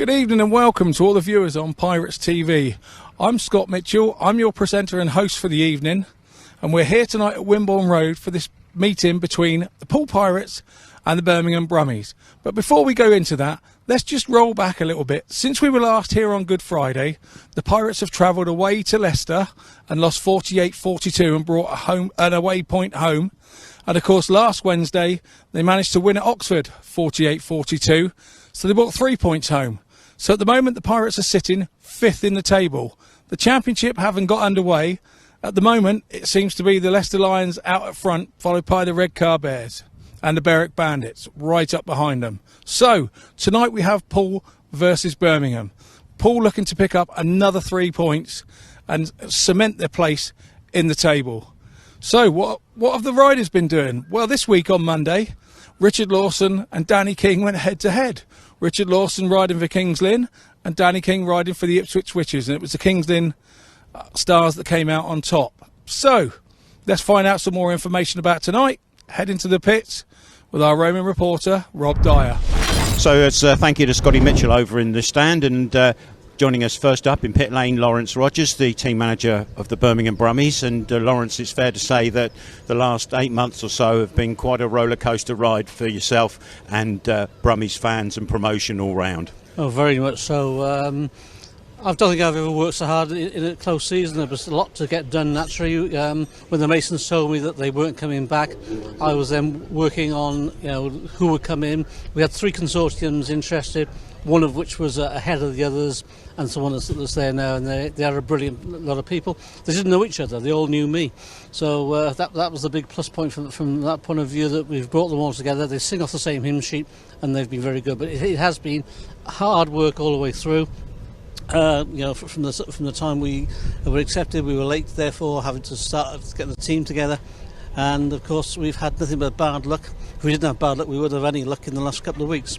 Good evening and welcome to all the viewers on Pirates TV. I'm Scott Mitchell, I'm your presenter and host for the evening, and we're here tonight at Wimborne Road for this meeting between the Poole Pirates and the Birmingham Brummies. But before we go into that, let's just roll back a little bit. Since we were last here on Good Friday, the Pirates have travelled away to Leicester and lost 48-42 and brought an away point home. And of course last Wednesday they managed to win at Oxford 48-42, so they brought 3 points home. So at the moment the Pirates are sitting 5th in the table. The Championship haven't got underway. At the moment it seems to be the Leicester Lions out at front, followed by the Redcar Bears and the Berwick Bandits right up behind them. So tonight we have Poole versus Birmingham. Poole looking to pick up another 3 points and cement their place in the table. So what have the riders been doing? Well, this week on Monday, Richard Lawson and Danny King went head to head. Richard Lawson riding for Kings Lynn and Danny King riding for the Ipswich Witches, and it was the Kings Lynn Stars that came out on top. So let's find out some more information about tonight. Head into the pits with our roaming reporter Rob Dyer. So it's thank you to Scotty Mitchell over in the stand, and joining us first up in pit lane, Laurence ROGERS, the team manager of the Birmingham Brummies. And Laurence, it's fair to say that the last 8 months or so have been quite a roller coaster ride for yourself and Brummies fans and promotion all round. Oh, very much so. I don't think I've ever worked so hard in a close season. There was a lot to get done naturally. When the Masons told me that they weren't coming back, I was then working on who would come in. We had 3 consortiums interested, one of which was ahead of the others, and someone that's there now, and they are a brilliant lot of people. They didn't know each other, they all knew me. So that was the big plus point from that point of view, that we've brought them all together. They sing off the same hymn sheet and they've been very good. But it has been hard work all the way through. From the time we were accepted, we were late, therefore having to start getting the team together. And of course we've had nothing but bad luck. If we didn't have bad luck, we would have any luck in the last couple of weeks.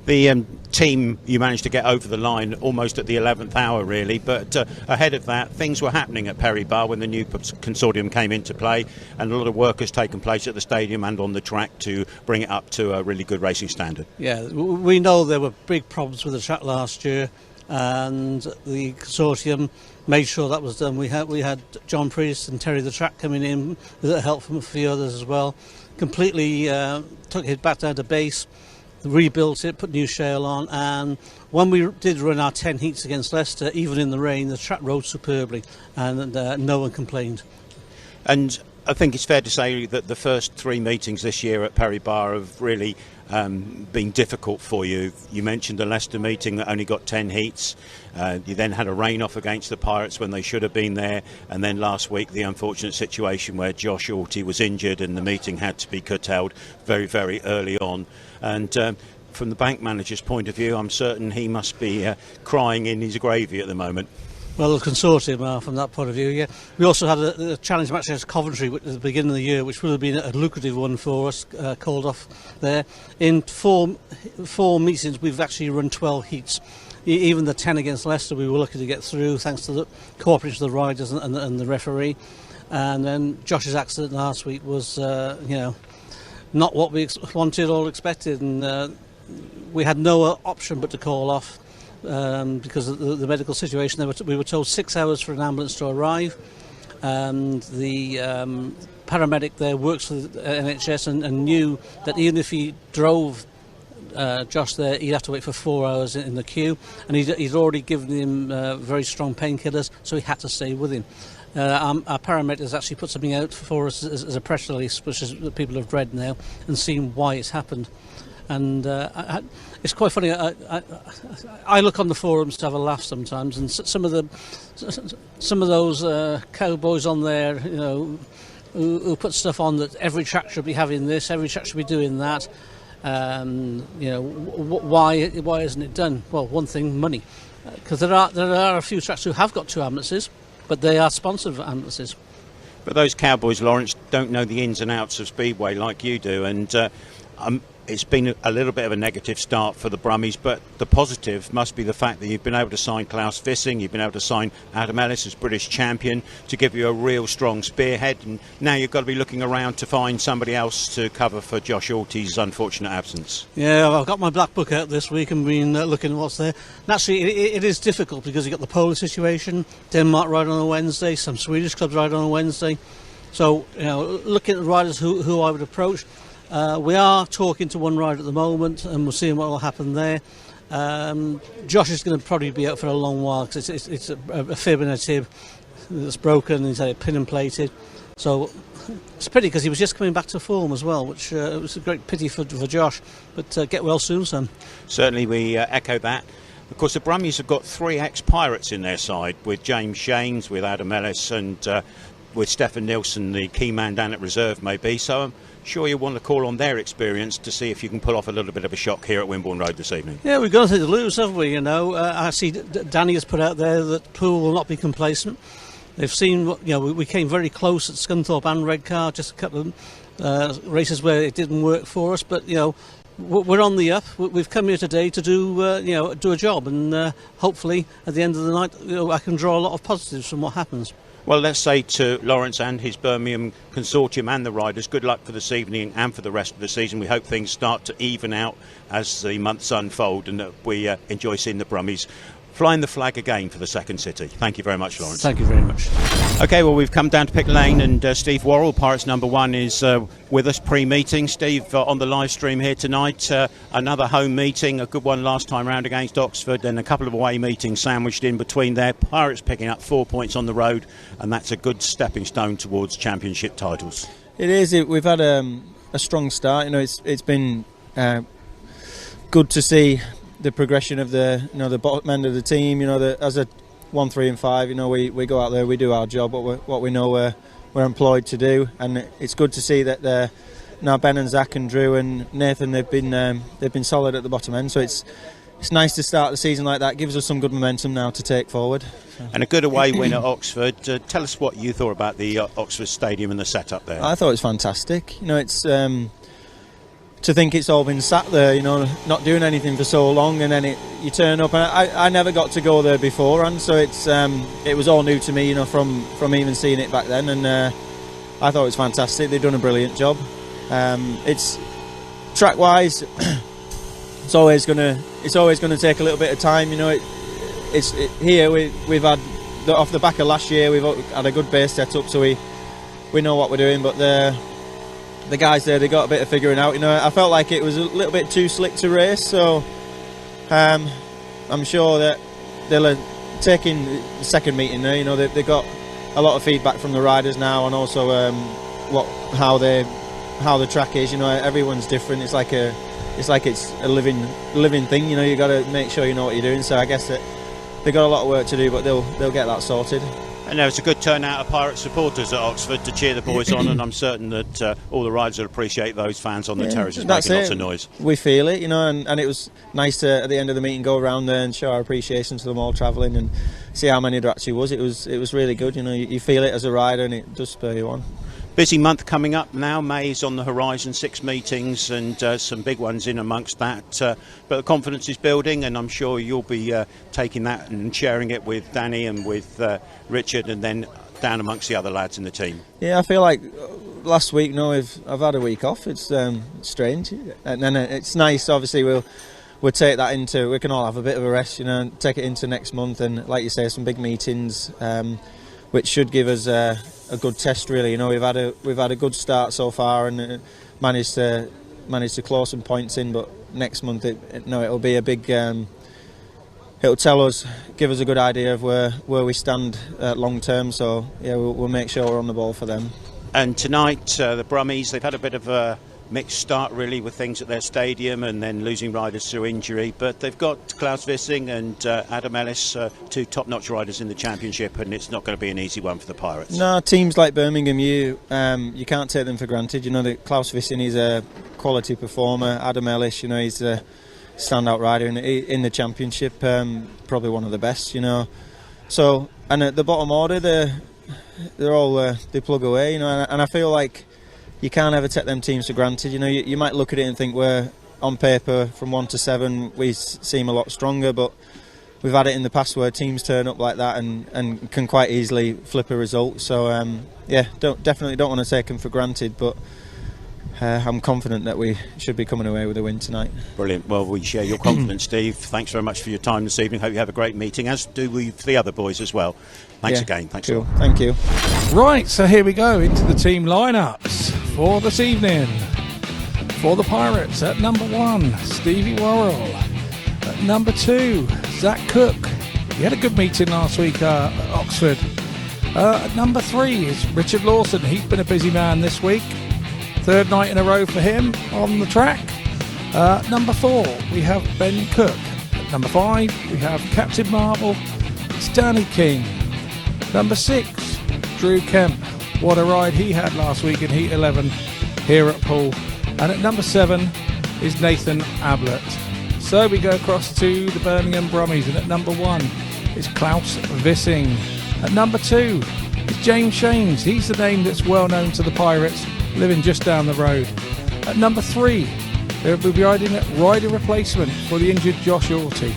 The team, you managed to get over the line almost at the 11th hour really, but ahead of that things were happening at Perry Bar when the new consortium came into play, and a lot of work has taken place at the stadium and on the track to bring it up to a really good racing standard. Yeah, we know there were big problems with the track last year, and the consortium made sure that was done. We had John Priest and Terry the Track coming in with help from a few others as well. Completely took it back down to base, rebuilt it, put new shale on, and when we did run our 10 heats against Leicester, even in the rain, the track rode superbly, and no one complained. And I think it's fair to say that the first 3 meetings this year at Perry Bar have really been difficult for you. You mentioned the Leicester meeting that only got 10 heats. You then had a rain-off against the Pirates when they should have been there, and then last week the unfortunate situation where Josh Alty was injured and the meeting had to be curtailed very, very early on. And from the bank manager's point of view, I'm certain he must be crying in his gravy at the moment. Well, the consortium are from that point of view, yeah. We also had a challenge match against Coventry at the beginning of the year, which would have been a lucrative one for us, called off there. In four meetings, we've actually run 12 heats. Even the 10 against Leicester, we were lucky to get through, thanks to the cooperation of the riders and the referee. And then Josh's accident last week was, not what we wanted or expected, and we had no option but to call off. Because of the medical situation, we were told 6 hours for an ambulance to arrive, and the paramedic there works for the NHS and knew that even if he drove Josh there, he'd have to wait for 4 hours in the queue, and he'd already given him very strong painkillers, so he had to stay with him. Our paramedic has actually put something out for us as a press release, which is that people have read now and seen why it's happened. And it's quite funny. I look on the forums to have a laugh sometimes, and some of those cowboys on there, who put stuff on that every track should be having this, every track should be doing that. Why isn't it done? Well, one thing, money, because there are a few tracks who have got 2 ambulances, but they are sponsored ambulances. But those cowboys, Laurence, don't know the ins and outs of Speedway like you do, and it's been a little bit of a negative start for the Brummies, but the positive must be the fact that you've been able to sign Claus VISSING, you've been able to sign Adam Ellis as British champion to give you a real strong spearhead, and now you've got to be looking around to find somebody else to cover for Josh Alty's unfortunate absence. Yeah, I've got my black book out this week and been looking at what's there. Naturally, it is difficult because you've got the Polish situation, Denmark ride on a Wednesday, some Swedish clubs ride on a Wednesday. So, you know, looking at the riders who I would approach, we are talking to one rider at the moment, and we're seeing what will happen there. Josh is going to probably be out for a long while because it's a fib and a tib that's broken. He's had it pin and plated, so it's a pity because he was just coming back to form as well, which it was a great pity for Josh. But get well soon, son. Certainly, we echo that. Of course, the Brummies have got 3 ex-Pirates in their side, with James Shanes, with Adam Ellis, and with Stefan NIELSEN, the key man down at reserve, maybe. So I'm sure you want to call on their experience to see if you can pull off a little bit of a shock here at Wimborne Road this evening. Yeah, we've got nothing to lose, haven't we? You know, I see Danny has put out there that Poole will not be complacent. They've seen, you know, we came very close at Scunthorpe and Redcar, just a couple of races where it didn't work for us, but you know, we're on the up. We've come here today to do a job, and hopefully at the end of the night, you know, I can draw a lot of positives from what happens. Well, let's say to Laurence and his Birmingham consortium and the riders, good luck for this evening and for the rest of the season. We hope things start to even out as the months unfold, and that we enjoy seeing the Brummies flying the flag again for the second city. Thank you very much, Laurence. Thank you very much. OK, well, we've come down to Pick Lane, and Steve Worrall, Pirates number 1, is with us pre-meeting. Steve, on the live stream here tonight, another home meeting, a good one last time round against Oxford, and a couple of away meetings sandwiched in between there. Pirates picking up 4 points on the road, and that's a good stepping stone towards championship titles. It is. We've had a strong start. You know, it's been good to see the progression of the bottom end of the team. You know, as a 1, 3 and 5, you know, we go out there, we do our job, what we know we're employed to do, and it's good to see that now Ben and Zach and Drew and Nathan, they've been solid at the bottom end. So it's nice to start the season like that. Gives us some good momentum now to take forward. And a good away win at Oxford. Tell us what you thought about the Oxford Stadium and the setup there. I thought it was fantastic. You know, it's to think it's all been sat there, you know, not doing anything for so long, and then you turn up. And I never got to go there before, and so it was all new to me, you know, from even seeing it back then. And I thought it was fantastic. They've done a brilliant job. It's track wise, it's always gonna take a little bit of time, you know. Here we've had off the back of last year, we've had a good base set up, so we know what we're doing. But the guys there, they got a bit of figuring out. You know, I felt like it was a little bit too slick to race, so I'm sure that they'll taking the second meeting there. You know, they got a lot of feedback from the riders now, and also how the track is. You know, everyone's different. It's like it's a living thing. You know, you got to make sure you know what you're doing. So I guess that they got a lot of work to do, but they'll get that sorted. And there was a good turnout of Pirate supporters at Oxford to cheer the boys on, and I'm certain that all the riders will appreciate those fans on the terraces making lots of noise. We feel it, you know, and it was nice to, at the end of the meeting, go around there and show our appreciation to them all travelling and see how many there actually was. It was really good, you know. You feel it as a rider, and it does spur you on. Busy month coming up now. May is on the horizon, 6 meetings and some big ones in amongst that. But the confidence is building, and I'm sure you'll be taking that and sharing it with Danny and with Richard, and then down amongst the other lads in the team. Yeah, I feel like last week, no, I've had a week off. It's strange, and then it's nice. Obviously, we'll take that into. We can all have a bit of a rest, you know, and take it into next month, and like you say, some big meetings, which should give us a good test, really. You know, we've had a good start so far, and managed to claw some points in. But next month, it'll be a big. It'll give us a good idea of where we stand long term. So yeah, we'll make sure we're on the ball for them. And tonight, the Brummies, they've had a bit of a mixed start really with things at their stadium, and then losing riders through injury, but they've got Claus VISSING and Adam Ellis, 2 top-notch riders in the championship, and it's not going to be an easy one for the Pirates. No, teams like Birmingham, you can't take them for granted. You know that Claus VISSING is a quality performer. Adam Ellis, you know, he's a standout rider in the championship, probably one of the best, you know. So, and at the bottom order, they're all they plug away, you know, and I feel like you can't ever take them teams for granted. You know, you might look at it and think we're on paper from 1 to 7 we seem a lot stronger, but we've had it in the past where teams turn up like that and can quite easily flip a result. So definitely don't want to take them for granted, but I'm confident that we should be coming away with a win tonight. Brilliant. Well, we share your confidence, Steve. Thanks very much for your time this evening. Hope you have a great meeting, as do we for the other boys as well. Thanks again. Thanks. Cool. Thank you. Right, so here we go into the team lineups for this evening. For the Pirates, at number 1, Stevie Worrall. At number 2, Zach Cook. He had a good meeting last week at Oxford. At number 3 is Richard Lawson. He's been a busy man this week. 3rd night in a row for him on the track. Number 4, we have Ben Cook. At number 5, we have Captain Marvel. It's Danny King. Number 6, Drew Kemp. What a ride he had last week in Heat 11 here at Poole. And at number 7 is Nathan Ablitt. So we go across to the Birmingham Brummies, and at number 1 is Claus VISSING. At number 2 is James Shames. He's the name that's well known to the Pirates, living just down the road. At number 3, they'll be riding at rider replacement for the injured Josh Orty.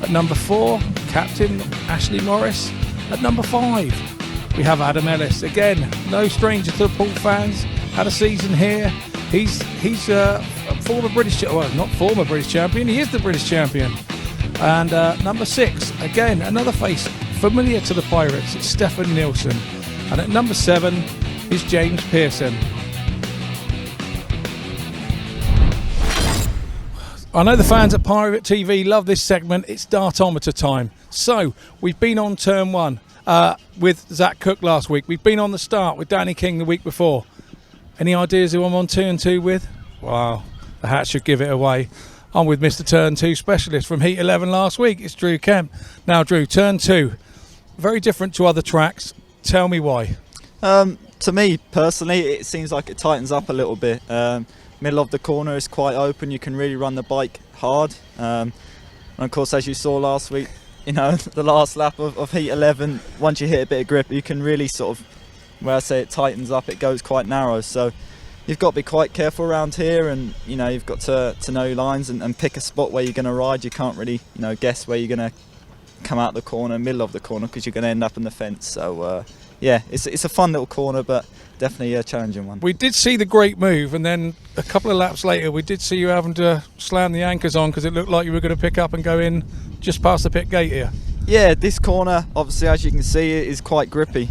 At number 4, Captain Ashley Morris. At number 5, we have Adam Ellis. Again, no stranger to the Poole fans. Had a season here. He's former British, well, not former British champion. He is the British champion. And number 6, again, another face familiar to the Pirates. It's Stefan NIELSEN. And at number 7 is James Pearson. I know the fans at Pirate TV love this segment. It's Dartometer time. So we've been on turn 1 with Zach Cook last week. We've been on the start with Danny King the week before. Any ideas who I'm on turn 2 with? Wow, the hat should give it away. I'm with Mr. Turn 2 specialist from Heat 11 last week. It's Drew Kemp. Now, Drew, turn 2, very different to other tracks. Tell me why. To me, personally, it seems like it tightens up a little bit. Middle of the corner is quite open. You can really run the bike hard. And of course, as you saw last week, you know, the last lap of Heat 11, once you hit a bit of grip, you can really sort of, where I say it tightens up, it goes quite narrow. So you've got to be quite careful around here, and you know, you've got to know your lines and pick a spot where you're going to ride. You can't really, you know, guess where you're going to come out the corner, middle of the corner, because you're going to end up in the fence. So yeah, it's a fun little corner, but definitely a challenging one. We did see the great move, and then a couple of laps later we did see you having to slam the anchors on because it looked like you were going to pick up and go in just past the pit gate here. Yeah, this corner, obviously, as you can see, it is quite grippy.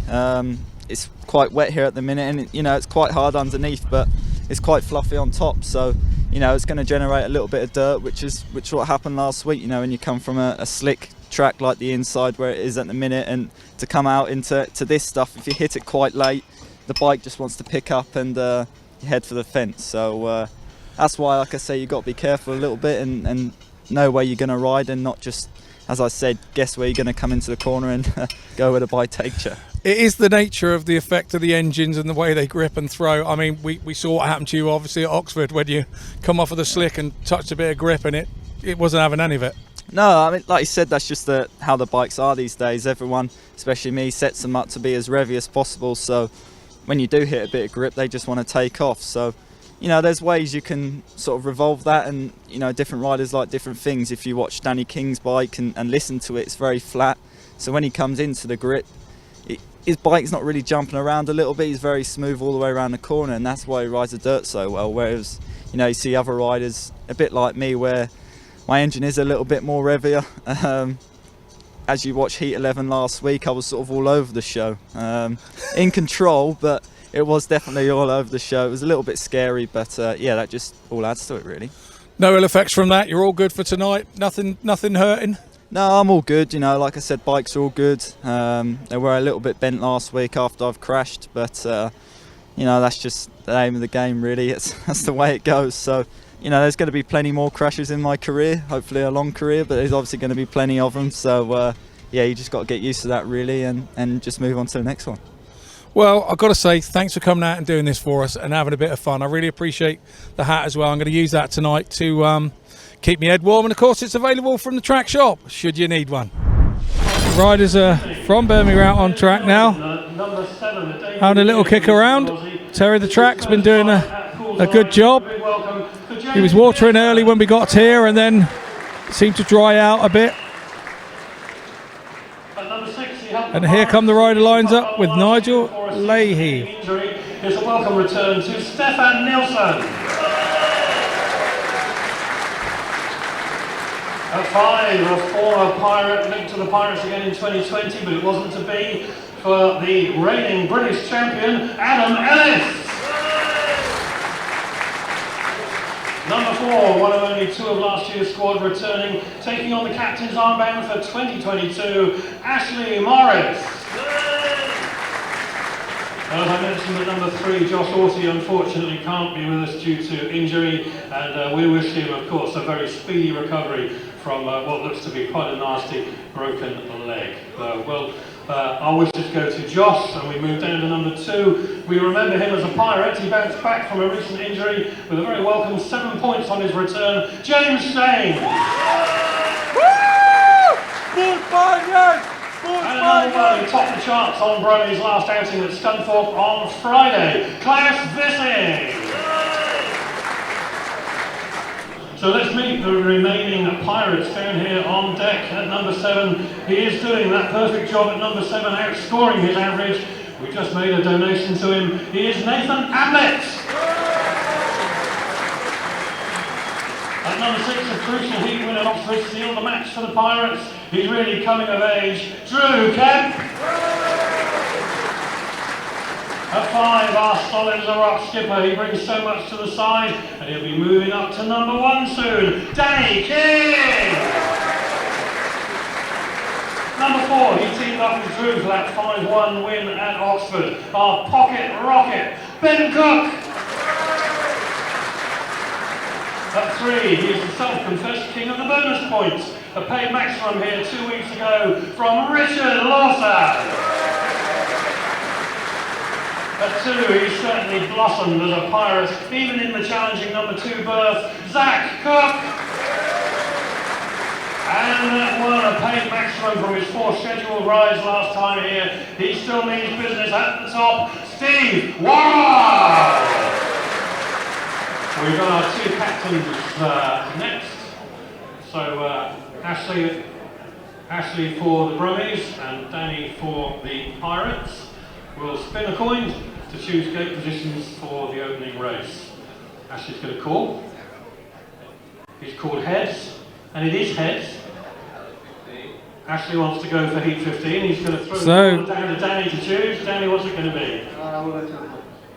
It's quite wet here at the minute, and you know, it's quite hard underneath, but it's quite fluffy on top. So you know, it's going to generate a little bit of dirt, which what happened last week. You know, when you come from a slick track like the inside where it is at the minute, and to come out into this stuff, if you hit it quite late, the bike just wants to pick up and head for the fence. So that's why, like I say, you've got to be careful a little bit and know where you're going to ride, and not just, as I said, guess where you're going to come into the corner and go where the bike takes you. It is the nature of the effect of the engines and the way they grip and throw. I mean, we saw what happened to you obviously at Oxford when you come off of the slick and touched a bit of grip, and it wasn't having any of it. No, I mean, like you said, that's just how the bikes are these days. Everyone, especially me, sets them up to be as revvy as possible. So when you do hit a bit of grip, they just want to take off. So, you know, there's ways you can sort of revolve that, and, you know, different riders like different things. If you watch Danny King's bike and listen to it, it's very flat. So when he comes into the grip, his bike's not really jumping around a little bit. He's very smooth all the way around the corner, and that's why he rides the dirt so well. Whereas, you know, you see other riders a bit like me where my engine is a little bit more revvier. As you watch Heat 11 last week, I was sort of all over the show. In control, but it was definitely all over the show. It was a little bit scary, but yeah, that just all adds to it, really. No ill effects from that. You're all good for tonight. Nothing hurting. No, I'm all good. You know, like I said, bikes are all good. They were a little bit bent last week after I've crashed, but you know, that's just the aim of the game, really. That's the way it goes. So, you know, there's going to be plenty more crashes in my career, hopefully a long career, but there's obviously going to be plenty of them. So, yeah, you just got to get used to that, really, and just move on to the next one. Well, I've got to say, thanks for coming out and doing this for us and having a bit of fun. I really appreciate the hat as well. I'm going to use that tonight to keep my head warm. And, of course, it's available from the track shop, should you need one. Riders are from Birmingham out on track now, having a little kick around. Terry the Track's been doing a good job. He was watering early when we got here and then seemed to dry out a bit. And here come the rider lines up with Nigel Leahy. Here's a welcome return to Stefan NIELSEN. At 5, a former Pirate, linked to the Pirates again in 2020, but it wasn't to be, for the reigning British champion, Adam Ellis. Number 4, one of only 2 of last year's squad returning, taking on the captain's armband for 2022, Ashley Morris. As I mentioned, at number 3, Josh Orty unfortunately can't be with us due to injury, and we wish him, of course, a very speedy recovery from what looks to be quite a nasty broken leg. Our wishes go to Josh, and we move down to number 2. We remember him as a Pirate. He bounced back from a recent injury with a very welcome 7 points on his return, James Shane. Poole Pirates! And another one who topped the charts on Brummies' last outing at Scunthorpe on Friday, Claus VISSING. So let's meet the remaining Pirates down here on deck at number 7. He is doing that perfect job at number 7, outscoring his average. We just made a donation to him. He is Nathan Ablitt. At number 6, a crucial heat win at Oxford sealed the match for the Pirates. He's really coming of age, Drew Kemp. At 5, our solid as a rock skipper. He brings so much to the side, and he'll be moving up to number 1 soon, Danny King. Number 4, he teamed up with Drew for that 5-1 win at Oxford. Our pocket rocket, Ben Cook. At 3, he is the self-confessed king of the bonus points. A paid maximum here 2 weeks ago from Richard Lawson. At 2, he's certainly blossomed as a Pirate, even in the challenging number 2 berth, Zach Cook. And at 1, a paid maximum from his 4 scheduled rides last time here. He still means business at the top, Steve Worrall. We've got our 2 captains next. So Ashley for the Brummies and Danny for the Pirates. We'll spin a coin to choose gate positions for the opening race. Ashley's going to call. He's called heads, and it is heads. Ashley wants to go for heat 15. He's going to throw the ball down to Danny to choose. Danny, what's it going to be?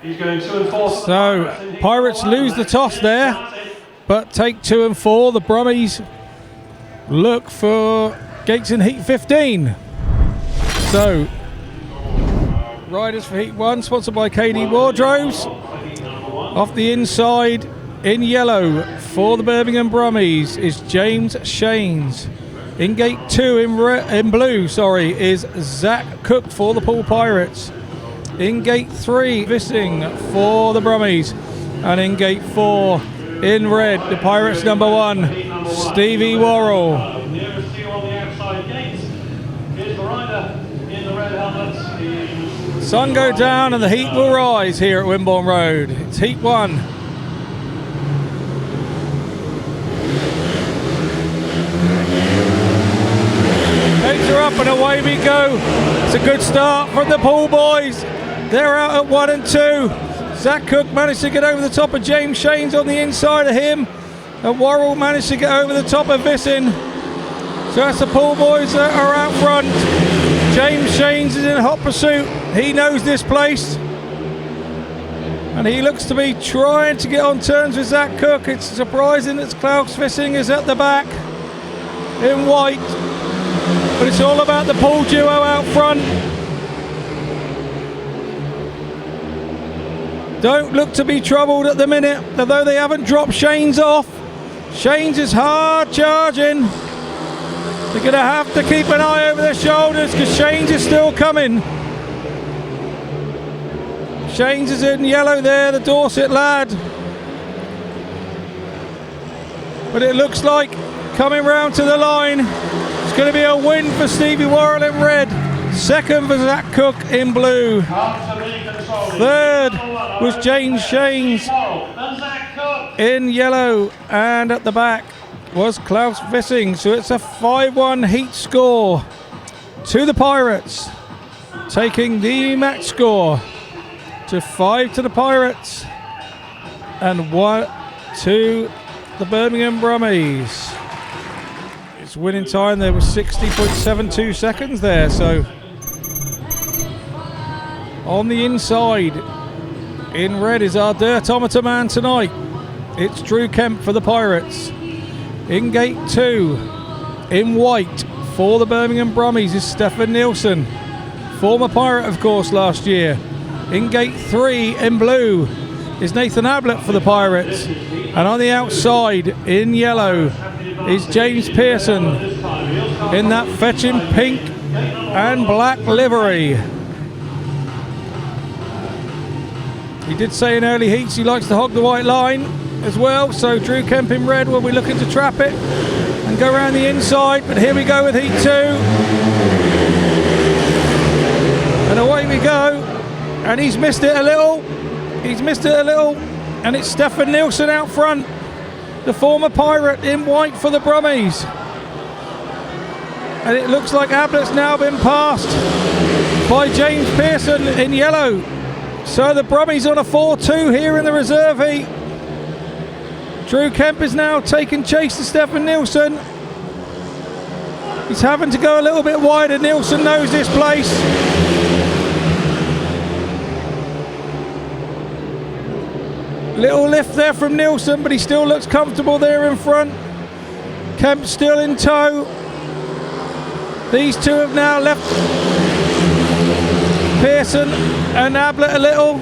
He's going 2 and 4. So Pirates lose the toss there, but take 2 and 4. The Brummies look for gates in heat 15. So riders for heat 1, sponsored by KD Wardrobes. Off the inside in yellow for the Birmingham Brummies is James Shanes. In gate 2 in blue, is Zach Cook for the Poole Pirates. In gate 3, Vissing for the Brummies. And in gate 4 in red, the Pirates number 1, Stevie Worrall. Nearest to you on the outside gate. Here's the rider in the red helmet. Sun go down and the heat will rise here at Wimborne Road. It's heat 1. Gates are up and away we go. It's a good start from the Poole boys. They're out at 1 and 2. Zach Cook managed to get over the top of James Shanes on the inside of him. And Worrall managed to get over the top of Vissing. So that's the Poole boys that are out front. James Shanes is in hot pursuit. He knows this place. And he looks to be trying to get on terms with Zach Cook. It's surprising that Claus VISSING is at the back in white. But it's all about the Poole duo out front. Don't look to be troubled at the minute, although they haven't dropped Shanes off. Shanes is hard charging. They're going to have to keep an eye over their shoulders because Shanes is still coming. Shanes is in yellow there, the Dorset lad. But it looks like coming round to the line, it's going to be a win for Stevie Worrall in red. Second for Zach Cook in blue. Third was James Shanes. And Zach Cook in yellow, and at the back was Claus VISSING. So it's a 5-1 heat score to the Pirates, taking the match score to 5 to the Pirates and 1 to the Birmingham Brummies. Its winning time there was 60.72 seconds there. So on the inside in red is our Dartometer man tonight. It's Drew Kemp for the Pirates. In gate 2 in white for the Birmingham Brummies is Stefan NIELSEN, former Pirate of course last year. In gate 3 in blue is Nathan Ablitt for the Pirates, and on the outside in yellow is James Pearson in that fetching pink and black livery. He did say in early heats he likes to hog the white line as well, so Drew Kemp in red will be looking to trap it and go around the inside, but here we go with heat 2. And away we go, and he's missed it a little, and it's Stefan NIELSEN out front, the former Pirate in white for the Brummies. And it looks like Ablitt's now been passed by James Pearson in yellow. So the Brummies on a 4-2 here in the reserve heat. Drew Kemp is now taking chase to Stefan NIELSEN. He's having to go a little bit wider. NIELSEN knows this place. Little lift there from NIELSEN, but he still looks comfortable there in front. Kemp still in tow. These two have now left Pearson and Ablitt a little,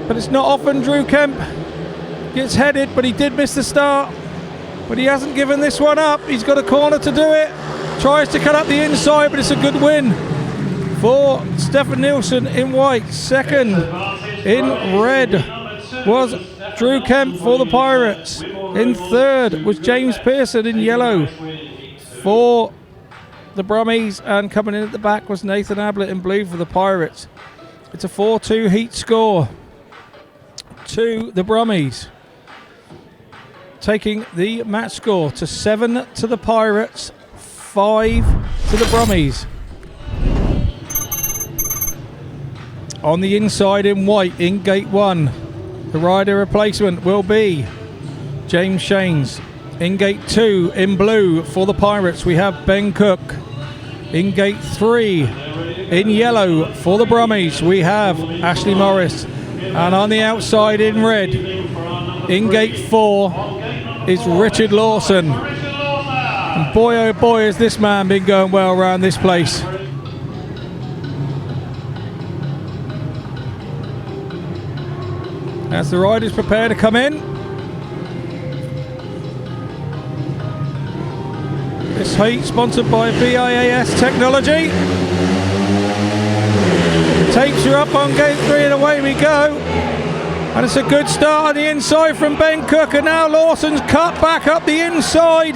but it's not often Drew Kemp gets headed, but he did miss the start, but he hasn't given this one up. He's got a corner to do it, tries to cut up the inside, but it's a good win for Stefan NIELSEN in white. Second in red was Drew Kemp for the Pirates. In third was James Pearson in yellow for the Brummies, and coming in at the back was Nathan Ablitt in blue for the Pirates. It's a 4-2 heat score to the Brummies, taking the match score to 7 to the Pirates, 5 to the Brummies. On the inside in white in gate 1, the rider replacement will be James Shanes. In gate 2 in blue for the Pirates we have Ben Cook. In gate 3 in yellow for the Brummies we have Ashley Morris. And on the outside in red in gate 4 is Richard Lawson. And boy oh boy has this man been going well around this place. As the riders prepare to come in. This heat sponsored by BIAS Technology. Tapes are up on gate 3 and away we go. And it's a good start on the inside from Ben Cook, and now Lawson's cut back up the inside.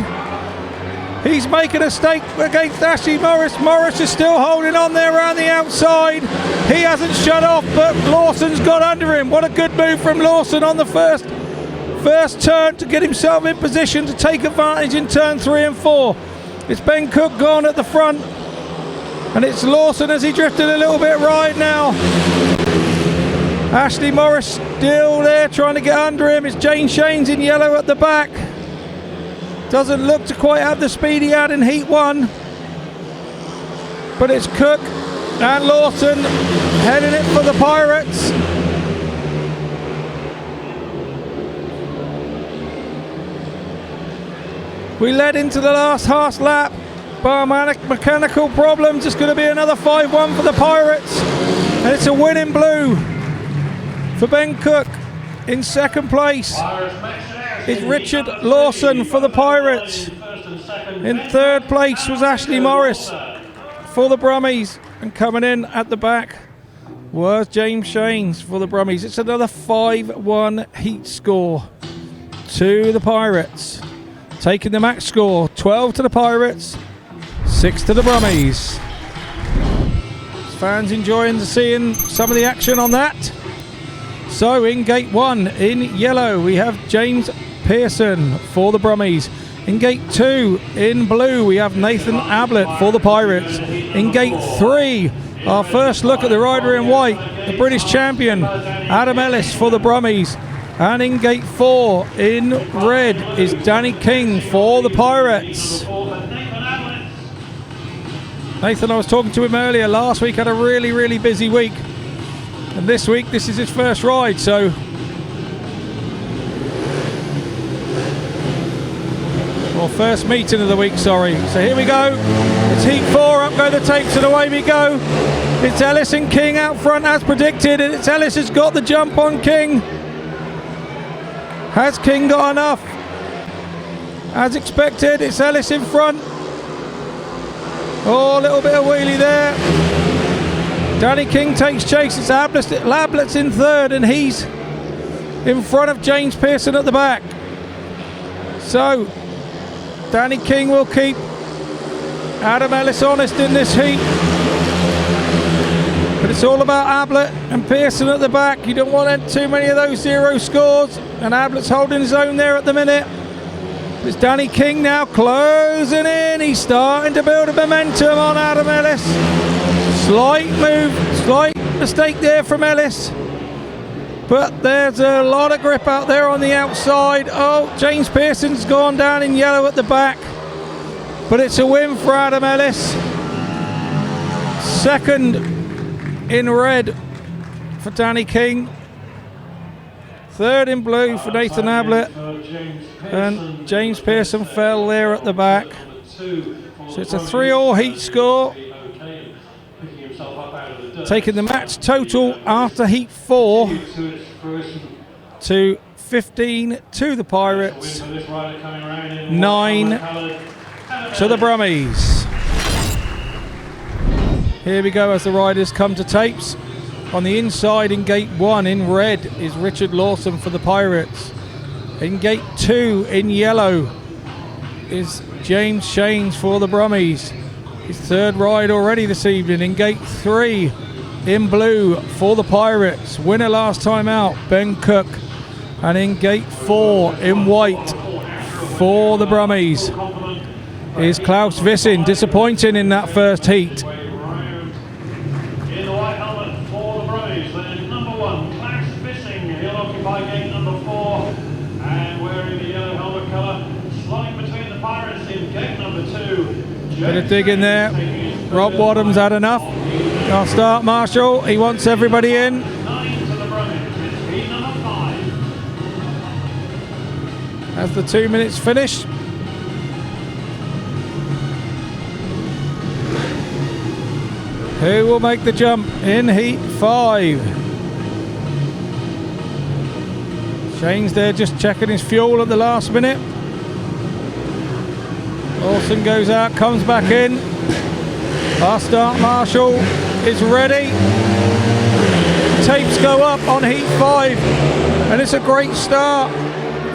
He's making a stake against Ashley Morris. Morris is still holding on there around the outside. He hasn't shut off, but Lawson's got under him. What a good move from Lawson on the first turn to get himself in position to take advantage in turn 3 and 4. It's Ben Cook gone at the front, and it's Lawson as he drifted a little bit right now. Ashley Morris still there trying to get under him. It's Jane Shanes in yellow at the back. Doesn't look to quite have the speed he had in heat 1, but it's Cook and Lawson heading it for the Pirates. We led into the last half lap, bar mechanical problems. It's going to be another 5-1 for the Pirates, and it's a win in blue for Ben Cook. In second place is Richard Lawson for the Pirates. In third place was Ashley Morris for the Brummies, and coming in at the back was James Shanes for the Brummies. It's another 5-1 heat score to the Pirates, taking the match score 12 to the Pirates, 6 to the Brummies. Fans enjoying seeing some of the action on that. So in gate 1 in yellow we have James Pearson for the Brummies. In gate 2 in blue we have Nathan Ablitt for the Pirates. In gate 3, our first look at the rider in white, the British champion Adam Ellis for the Brummies. And in gate 4 in red is Danny King for the Pirates. Nathan, I was talking to him earlier, last week had a really busy week, and this week this is his first ride, so first meeting of the week, sorry. So here we go, it's heat 4, up go the tapes and away we go. It's Ellis and King out front as predicted, and it's Ellis has got the jump on King. Has King got enough? As expected, it's Ellis in front. Oh, a little bit of wheelie there. Danny King takes chase. It's Ablitt's in third, and he's in front of James Pearson at the back. So, Danny King will keep Adam Ellis honest in this heat. But it's all about Ablitt and Pearson at the back. You don't want too many of those 0 scores. And Ablitt's holding his own there at the minute. It's Danny King now closing in. He's starting to build a momentum on Adam Ellis. Slight mistake there from Ellis. But there's a lot of grip out there on the outside. Oh, James Pearson's gone down in yellow at the back. But it's a win for Adam Ellis. Second in red for Danny King. Third in blue for Nathan Ablitt, and James Pearson fell there at the back. So it's a 3-all heat score, taking the match total after heat 4 to 15 to the Pirates, 9 to the Brummies. Here we go as the riders come to tapes. On the inside in gate 1 in red is Richard Lawson for the Pirates. In gate 2 in yellow is James Shanes for the Brummies. His third ride already this evening. In gate 3 in blue for the Pirates. Winner last time out, Ben Cook. And in gate 4 in white for the Brummies is Claus VISSING. Disappointing in that first heat. Bit of digging there. Rob Wadham's had enough. I'll start Marshall. He wants everybody in. As the 2 minutes finish. Who will make the jump in heat 5? Shane's there just checking his fuel at the last minute. Lawson goes out, comes back in. Our start Marshall is ready. Tapes go up on heat 5, and it's a great start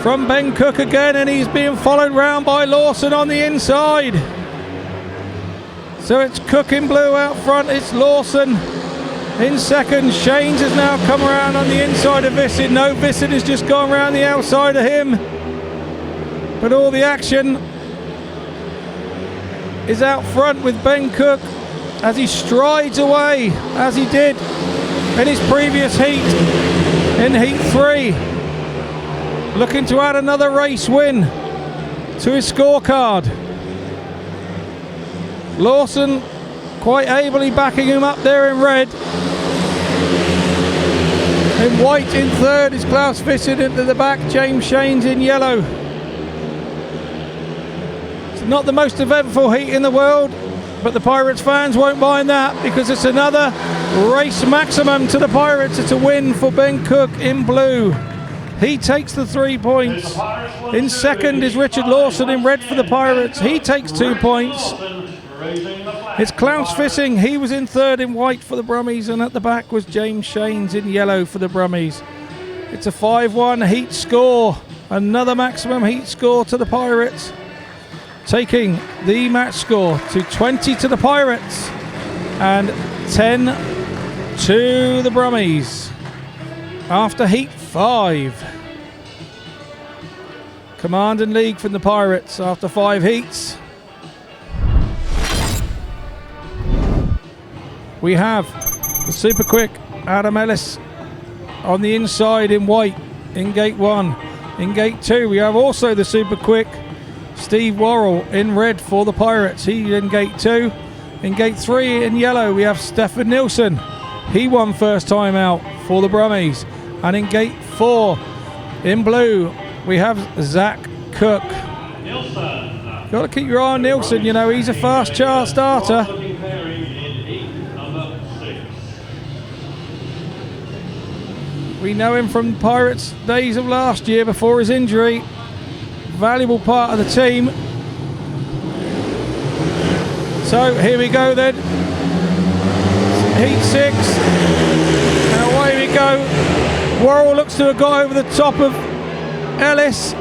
from Ben Cook again, and he's being followed round by Lawson on the inside. So it's Cook in blue out front, it's Lawson in second. Shanes has now come around on the inside of Vissing. No, Vissing has just gone around the outside of him. But all the action is out front with Ben Cook as he strides away, as he did in his previous heat, in heat 3. Looking to add another race win to his scorecard. Lawson quite ably backing him up there in red. In white in third is Claus VISSING into the back, James Shanes in yellow. Not the most eventful heat in the world, but the Pirates fans won't mind that because it's another race maximum to the Pirates. It's a win for Ben Cook in blue. He takes the 3 points. In second is Richard Lawson in red for the Pirates. He takes 2 points. It's Claus VISSING. He was in third in white for the Brummies, and at the back was James Shanes in yellow for the Brummies. It's a 5-1 heat score. Another maximum heat score to the Pirates, taking the match score to 20 to the Pirates and 10 to the Brummies. after heat 5. Command and league from the Pirates after 5 heats. We have the super quick Adam Ellis on the inside in white in gate 1. In gate 2 we have also the super quick Steve Worrall in red for the Pirates. He in gate 2. In gate 3 in yellow we have Stefan NIELSEN. He won first time out for the Brummies. And in gate 4 in blue we have Zach Cook. Got to keep your eye on NIELSEN, you know, he's a fast chart starter. We know him from Pirates days of last year before his injury. Valuable part of the team. So here we go then. Heat 6. And away we go. Worrall looks to have got over the top of Ellis.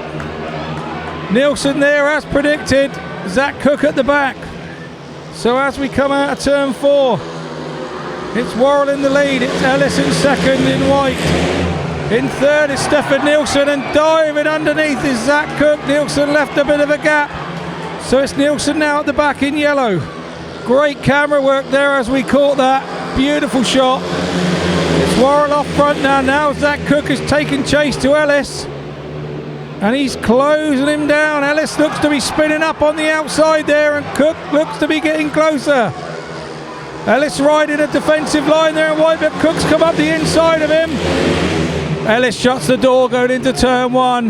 NIELSEN there as predicted. Zach Cook at the back. So as we come out of turn 4, it's Worrall in the lead. It's Ellis in second in white. In third is Stefan NIELSEN, and diving underneath is Zach Cook. NIELSEN left a bit of a gap. So it's NIELSEN now at the back in yellow. Great camera work there as we caught that. Beautiful shot. It's Worrall off front now. Now Zach Cook has taken chase to Ellis. And he's closing him down. Ellis looks to be spinning up on the outside there, and Cook looks to be getting closer. Ellis riding a defensive line there in white, but Cook's come up the inside of him. Ellis shuts the door going into turn 1.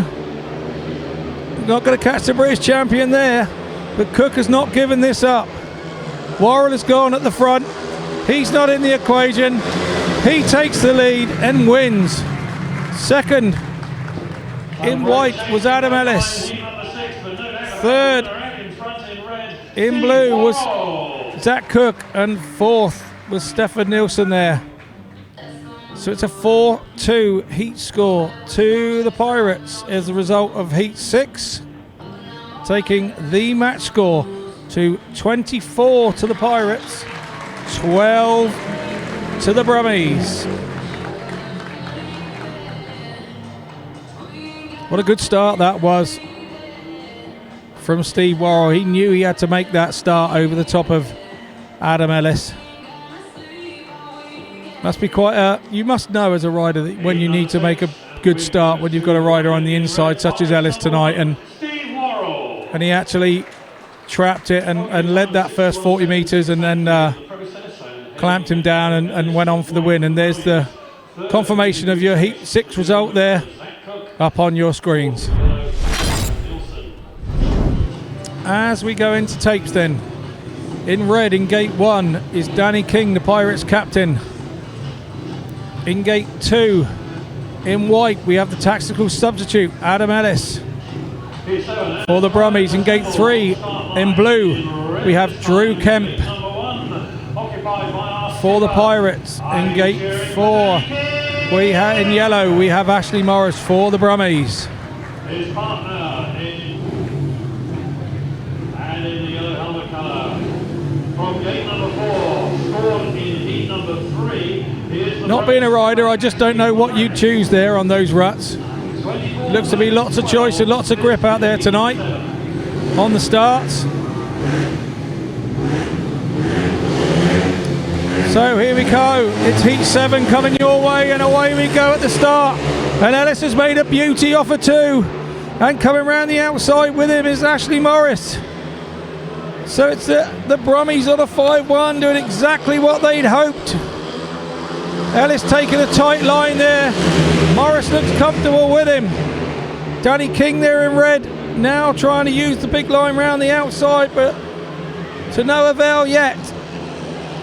Not going to catch the British champion there, but Cook has not given this up. Worrall has gone at the front. He's not in the equation. He takes the lead and wins. Second in white was Adam Ellis. Third in blue was Zach Cook, and fourth was Stefan NIELSEN there. So it's a 4-2 heat score to the Pirates as a result of heat 6, taking the match score to 24 to the Pirates, 12 to the Brummies. What a good start that was from Steve Worrall. He knew he had to make that start over the top of Adam Ellis. Must be quite a... You must know as a rider that when you need to make a good start when you've got a rider on the inside such as Ellis tonight, and he actually trapped it and led that first 40 metres and then clamped him down and went on for the win. And there's the confirmation of your heat 6 result there up on your screens. As we go into tapes then, in red in gate 1 is Danny King, the Pirates captain. In gate 2 in white we have the tactical substitute Adam Ellis for the Brummies. In gate 3 in blue we have Drew Kemp for the Pirates. In gate 4 we have in yellow we have Ashley Morris for the Brummies. His partner and in the yellow helmet colour from gate number 4, scored in heat number 3. Not being a rider, I just don't know what you'd choose there on those ruts. Looks to be lots of choice and lots of grip out there tonight on the starts. So here we go, it's heat 7 coming your way, and away we go at the start. And Ellis has made a beauty off of 2, and coming around the outside with him is Ashley Morris. So it's the Brummies on a 5-1 doing exactly what they'd hoped. Ellis taking a tight line there. Morris looks comfortable with him. Danny King there in red, now trying to use the big line round the outside, but to no avail yet.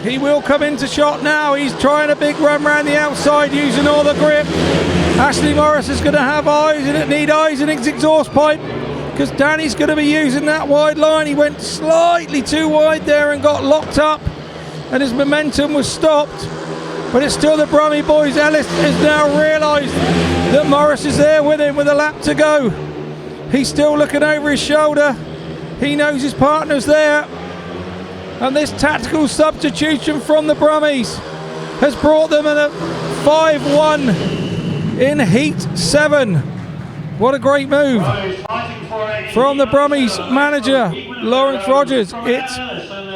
He will come into shot now. He's trying a big run round the outside using all the grip. Ashley Morris is going to have eyes in his exhaust pipe, because Danny's going to be using that wide line. He went slightly too wide there and got locked up, and his momentum was stopped. But it's still the Brummie boys. Ellis has now realised that Morris is there with him with a lap to go. He's still looking over his shoulder. He knows his partner's there. And this tactical substitution from the Brummies has brought them in a 5-1 in Heat 7. What a great move from the Brummies manager, Laurence ROGERS. It's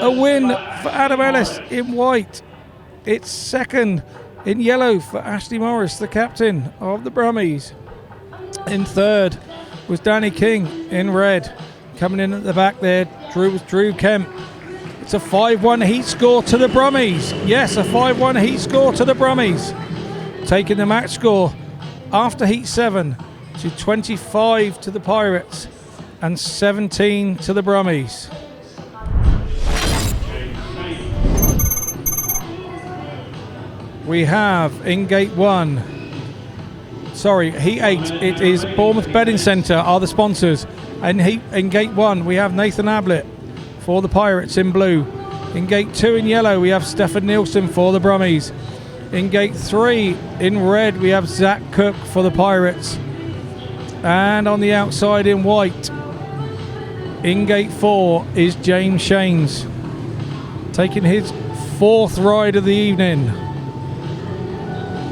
a win for Adam Ellis in white. It's second in yellow for Ashley Morris, the captain of the Brummies. In third was Danny King in red. Coming in at the back there, Drew Kemp. It's a 5-1 heat score to the Brummies. Yes, a 5-1 heat score to the Brummies. Taking the match score after Heat 7 to 25 to the Pirates and 17 to the Brummies. We have in Gate 1, Heat 8, it is Bournemouth Bedding Centre are the sponsors. And in Gate 1 we have Nathan Ablitt for the Pirates in blue. In Gate 2 in yellow we have Stefan NIELSEN for the Brummies. In Gate 3 in red we have Zach Cook for the Pirates. And on the outside in white, in Gate 4 is James Shanes, taking his 4th ride of the evening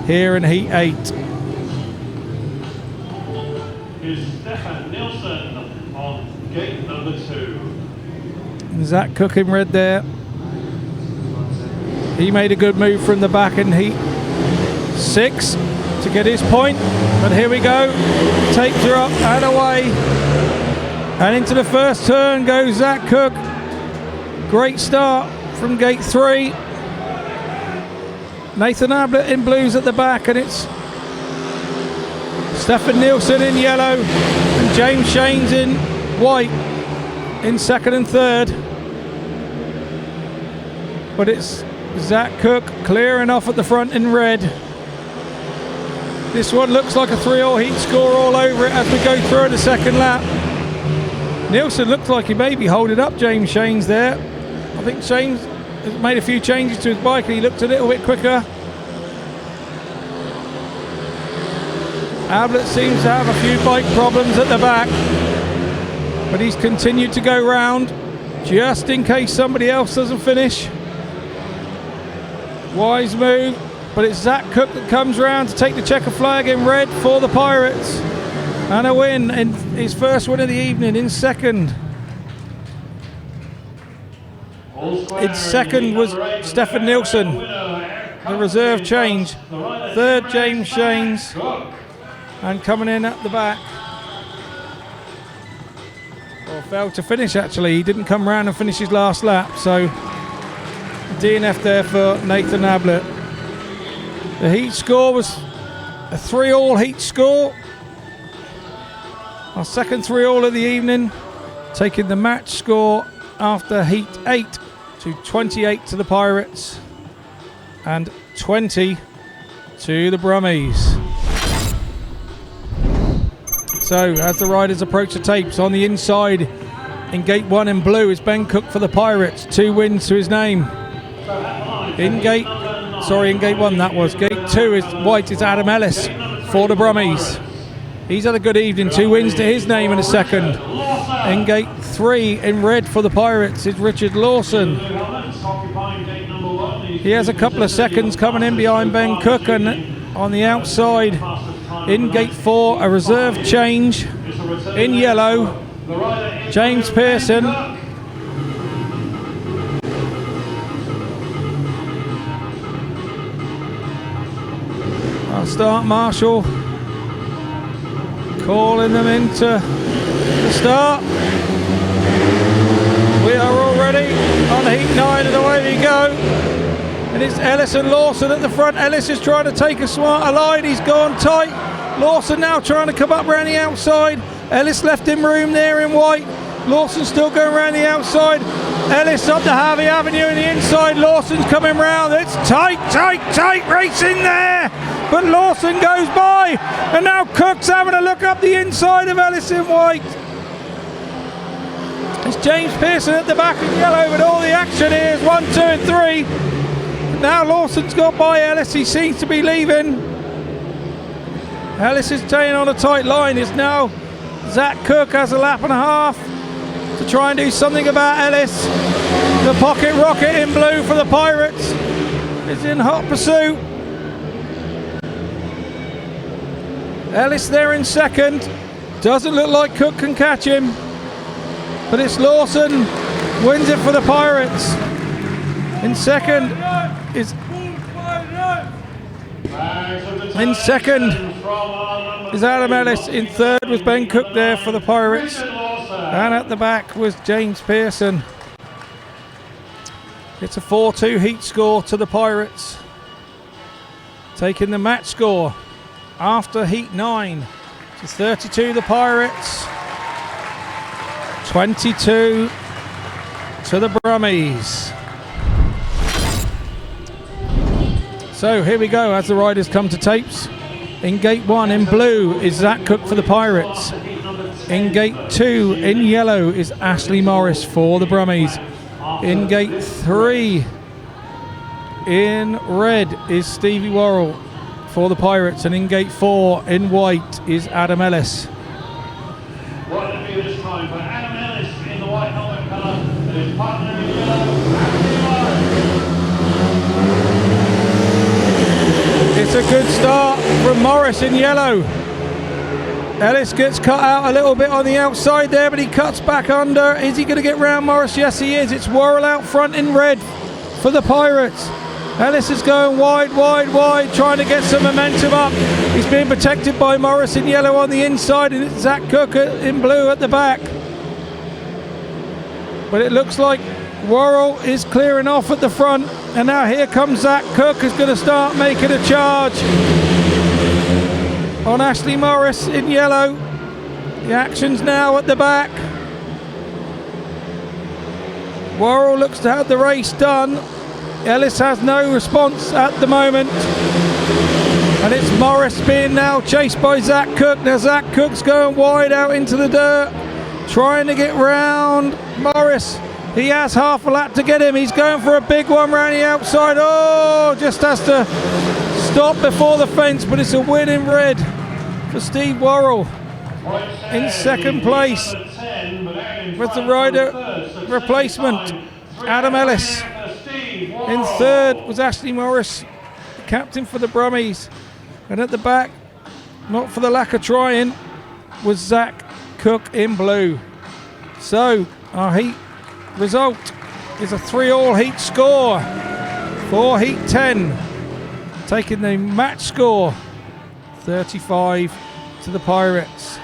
here in Heat 8. Is Stefan NIELSEN on gate number 2. And Zach Cook in red there. He made a good move from the back in Heat 6 to get his point. But here we go. Takes her up and away. And into the first turn goes Zach Cook. Great start from Gate 3. Nathan Ablitt in blues at the back, and it's Stefan NIELSEN in yellow and James Shanes in white in second and third. But it's Zach Cook clearing off at the front in red. This one looks like a 3-all heat score all over it as we go through the second lap. NIELSEN looks like he may be holding up James Shanes there. I think Shanes has made a few changes to his bike and he looked a little bit quicker. Ablitt seems to have a few bike problems at the back, but he's continued to go round just in case somebody else doesn't finish. Wise move, but it's Zach Cook that comes round to take the checker flag in red for the Pirates. And a win, in his first win of the evening in second. In second was Stefan NIELSEN, the reserve change. Third, James Shanes. And coming in at the back, or failed to finish actually, he didn't come round and finish his last lap, so DNF there for Nathan Ablitt. The heat score was a 3-all heat score. Our second 3-all of the evening, taking the match score after Heat 8 to 28 to the Pirates and 20 to the Brummies. So as the riders approach the tapes, on the inside in Gate 1 in blue is Ben Cook for the Pirates, 2 wins to his name. In Gate 1 that was. Gate 2 is white is Adam Ellis for the Brummies. He's had a good evening, 2 wins to his name in a second. In Gate 3 in red for the Pirates is Richard Lawson. He has a couple of seconds coming in behind Ben Cook, and on the outside in Gate 4 a reserve change in yellow, James Pearson. Our start marshal calling them into the start. We are already on Heat 9 and away we go. And it's Ellis and Lawson at the front. Ellis is trying to take a smarter line. He's gone tight. Lawson now trying to come up around the outside. Ellis left him room there in white. Lawson still going around the outside. Ellis up the Harvey Avenue in the inside. Lawson's coming round. It's tight race in there. But Lawson goes by. And now Cook's having a look up the inside of Ellis in white. It's James Pearson at the back in yellow, but all the action here is 1, 2 and 3. Now Lawson's got by Ellis. He seems to be leaving. Ellis is staying on a tight line. It's now Zach Cook has a lap and a half to try and do something about Ellis. The pocket rocket in blue for the Pirates is in hot pursuit. Ellis there in second. Doesn't look like Cook can catch him, but it's Lawson wins it for the Pirates. In second is Adam Ellis. In third was Ben Cook there for the Pirates, and at the back was James Pearson. It's a 4-2 heat score to the Pirates, taking the match score after heat 9. It's 32 the Pirates, 22 to the Brummies. So here we go as the riders come to tapes. In gate 1 in blue is Zach Cook for the Pirates. In gate 2 in yellow is Ashley Morris for the Brummies. In gate 3 in red is Stevie Worrall for the Pirates, and in gate 4 in white is Adam Ellis. What a view this time for Adam Ellis in the white helmet colour and his partner in yellow. It's a good start from Morris in yellow. Ellis gets cut out a little bit on the outside there, but he cuts back under. Is he going to get round Morris? Yes, he is. It's Worrall out front in red for the Pirates. Ellis is going wide, trying to get some momentum up. He's being protected by Morris in yellow on the inside, and it's Zach Cook in blue at the back. But it looks like Worrall is clearing off at the front, and now here comes Zach Cook, who's going to start making a charge on Ashley Morris in yellow. The action's now at the back. Worrall looks to have the race done. Ellis has no response at the moment, and it's Morris being now chased by Zach Cook. Now Zach Cook's going wide out into the dirt, trying to get round Morris. He has half a lap to get him. He's going for a big one round the outside. Oh, just has to stop before the fence, but it's a win in red for Steve Worrall. In second place with the rider replacement, Adam Ellis. In third was Ashley Morris, captain for the Brummies. And at the back, not for the lack of trying, was Zach Cook in blue. So our heat result is a 3-all heat score for heat 10, taking the match score 35 to the Pirates,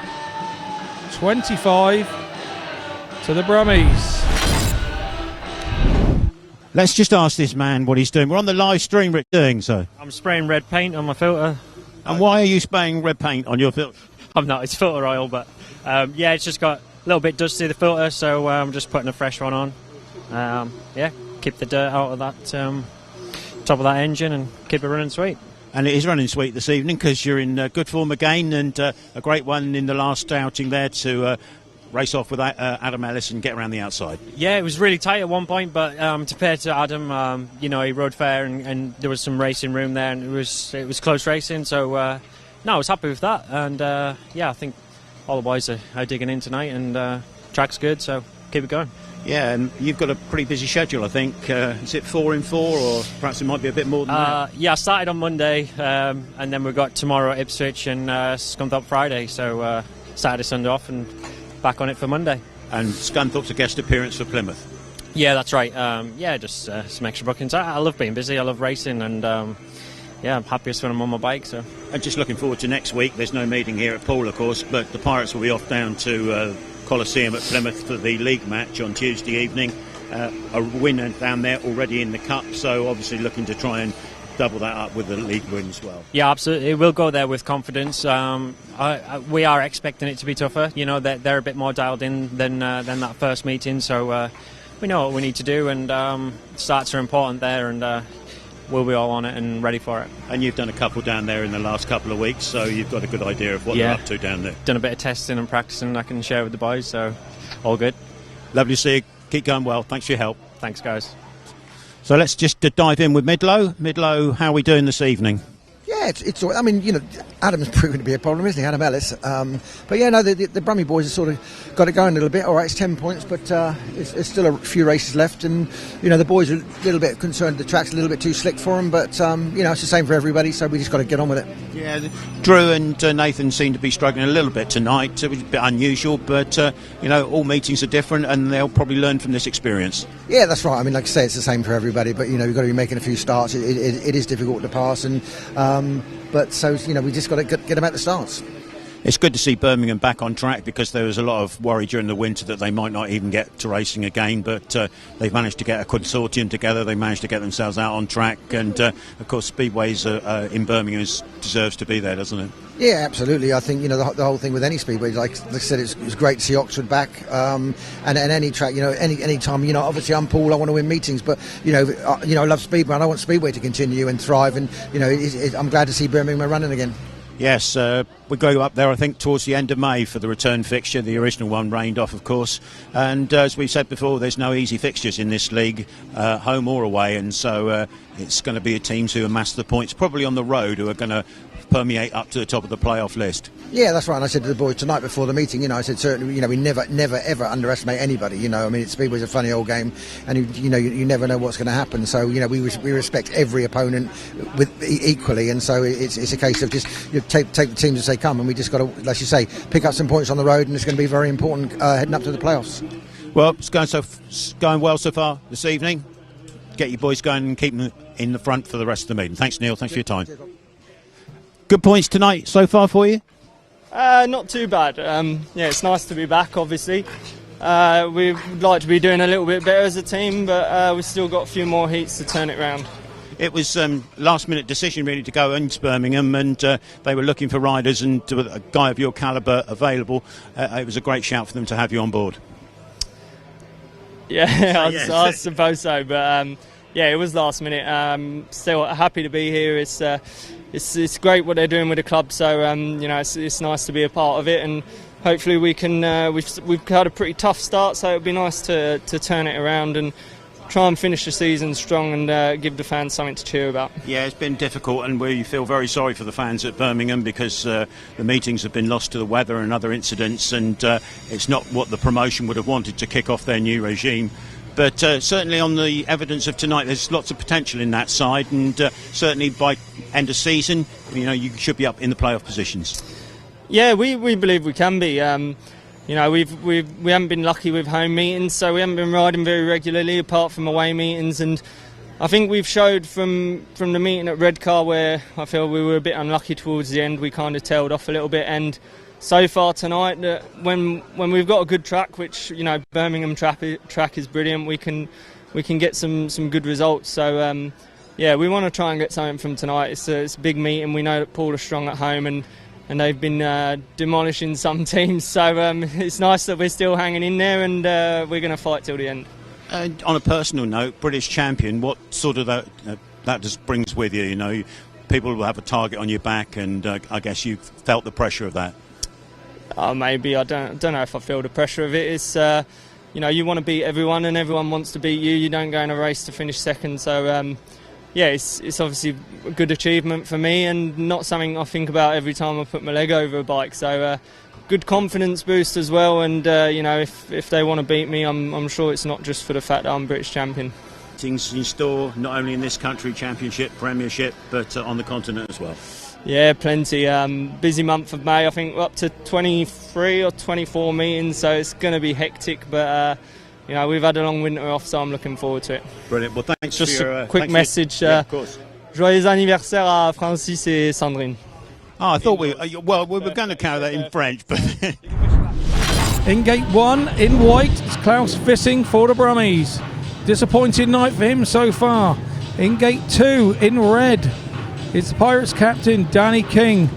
25 to the Brummies. Let's just ask this man what he's doing. We're on the live stream, Rick, doing so. I'm spraying red paint on my filter. And why are you spraying red paint on your filter? I'm not, it's filter oil, but yeah, it's just got a little bit dusty, the filter, so I'm just putting a fresh one on. Yeah, keep the dirt out of that top of that engine and keep it running sweet. And it is running sweet this evening because you're in good form again, and a great one in the last outing there to race off with Adam Ellis and get around the outside. Yeah, it was really tight at one point, but to pair to Adam, you know, he rode fair and there was some racing room there, and it was close racing, so no, I was happy with that, and yeah, I think all the boys are digging in tonight, and track's good, so keep it going. Yeah, and you've got a pretty busy schedule, I think. Is it 4 in 4, or perhaps it might be a bit more than that? Yeah, I started on Monday, and then we've got tomorrow at Ipswich and Scunthorpe Friday, so Saturday, Sunday off, and back on it for Monday. And Scunthorpe's a guest appearance for Plymouth. Yeah, that's right. Yeah, just some extra bookings. I love being busy, I love racing, and yeah, I'm happiest when I'm on my bike. So. And just looking forward to next week. There's no meeting here at Poole, of course, but the Pirates will be off down to Coliseum at Plymouth for the league match on Tuesday evening. A winner down there already in the Cup, so obviously looking to try and double that up with the league win as well. Yeah, absolutely. We'll go there with confidence. We are expecting it to be tougher. You know, they're a bit more dialed in than that first meeting, so we know what we need to do, and starts are important there, and we'll be all on it and ready for it. And you've done a couple down there in the last couple of weeks, so you've got a good idea of what they're up to down there. Done a bit of testing and practicing I can share with the boys, so all good. Lovely to see you. Keep going well. Thanks for your help. Thanks, guys. So let's just dive in with Midlow. Midlow, how are we doing this evening? Yeah, Yeah, it's. I mean, you know, Adam's proven to be a problem, isn't he, Adam Ellis? But yeah, no, the Brummie boys have sort of got it going a little bit. All right, it's 10 points, but it's still a few races left, and you know the boys are a little bit concerned the track's a little bit too slick for them. But you know, it's the same for everybody, so we just got to get on with it. Yeah, Drew and Nathan seem to be struggling a little bit tonight. It was a bit unusual, but you know, all meetings are different, and they'll probably learn from this experience. Yeah, that's right. I mean, like I say, it's the same for everybody, but you know, we've got to be making a few starts. It is difficult to pass, and but so you know, we just got to get them at the starts. It's good to see Birmingham back on track, because there was a lot of worry during the winter that they might not even get to racing again, but they've managed to get a consortium together. They managed to get themselves out on track, and of course Speedways in Birmingham deserves to be there, doesn't it? Yeah, absolutely. I think, you know, the whole thing with any speedway, like I said, it's great to see Oxford back, and any track, you know, any time, you know, obviously I'm Poole, I want to win meetings, but you know, I love Speedway and I want Speedway to continue and thrive, and you know, I'm glad to see Birmingham running again. Yes, we go up there, I think, towards the end of May for the return fixture. The original one rained off, of course. And as we've said before, there's no easy fixtures in this league, home or away. And so it's going to be teams who amass the points, probably on the road, who are going to permeate up to the top of the playoff list. Yeah, that's right. And I said to the boys tonight before the meeting, you know, I said certainly, you know, we never ever underestimate anybody. You know, I mean, Speedway's a funny old game, and you know, you never know what's going to happen. So you know, we respect every opponent equally, and so it's a case of just take the teams as they come, and we just got to, like you say, pick up some points on the road, and it's going to be very important heading up to the playoffs. Well, it's going well so far this evening. Get your boys going and keep them in the front for the rest of the meeting. Thanks, Neil. Thanks for your time. Good points tonight so far for you? Not too bad. Yeah, it's nice to be back, obviously. We'd like to be doing a little bit better as a team, but we've still got a few more heats to turn it round. It was last-minute decision really to go into Birmingham, and they were looking for riders, and with a guy of your calibre available, it was a great shout for them to have you on board. Yeah, I suppose so, but yeah, it was last minute. Still happy to be here. It's great what they're doing with the club, so you know, it's nice to be a part of it, and hopefully we can. We've had a pretty tough start, so it'd be nice to turn it around and try and finish the season strong and give the fans something to cheer about. Yeah, it's been difficult, and we feel very sorry for the fans at Birmingham, because the meetings have been lost to the weather and other incidents, and it's not what the promotion would have wanted to kick off their new regime. But certainly on the evidence of tonight, there's lots of potential in that side, and certainly by end of season, you know, you should be up in the playoff positions. Yeah, we believe we can be. You know, we haven't been lucky with home meetings, so we haven't been riding very regularly apart from away meetings, and I think we've showed from the meeting at Redcar, where I feel we were a bit unlucky towards the end. We kind of tailed off a little bit, and so far tonight, that when we've got a good track, which, you know, Birmingham track is brilliant, we can get some good results. So yeah, we want to try and get something from tonight. It's a big meeting. We know that Poole are strong at home, and they've been demolishing some teams. So it's nice that we're still hanging in there, and we're going to fight till the end. On a personal note, British champion, what sort of that just brings with you? You know, people will have a target on your back, and I guess you felt the pressure of that. Maybe. I don't know if I feel the pressure of it. It's you know, you want to beat everyone, and everyone wants to beat you. You don't go in a race to finish second. So yeah, it's obviously a good achievement for me, and not something I think about every time I put my leg over a bike. So good confidence boost as well. And you know, if they want to beat me, I'm sure it's not just for the fact that I'm British champion. Things in store, not only in this country championship, premiership, but on the continent as well. Yeah, plenty. Busy month of May. I think we're up to 23 or 24 meetings, so it's going to be hectic. But you know, we've had a long winter off, so I'm looking forward to it. Brilliant. Well, thanks. Just for your, a quick message. Yeah, of course. Joyeux anniversaire à Francis et Sandrine. Oh, I thought we were going to carry that in French, but In gate 1 in white, it's Claus VISSING for the Brummies. Disappointing night for him so far. In gate 2 in red, it's the Pirates captain Danny King.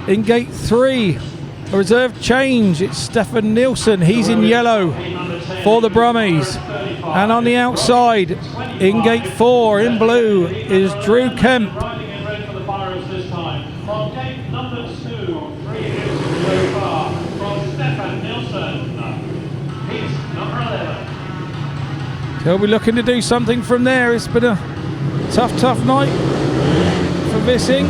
In gate 3, a reserve change, it's Stefan NIELSEN. He's in yellow for the Brummies. And on the outside, in gate 4 in blue, is Drew Kemp. He'll be looking to do something from there. It's been a tough night for VISSING.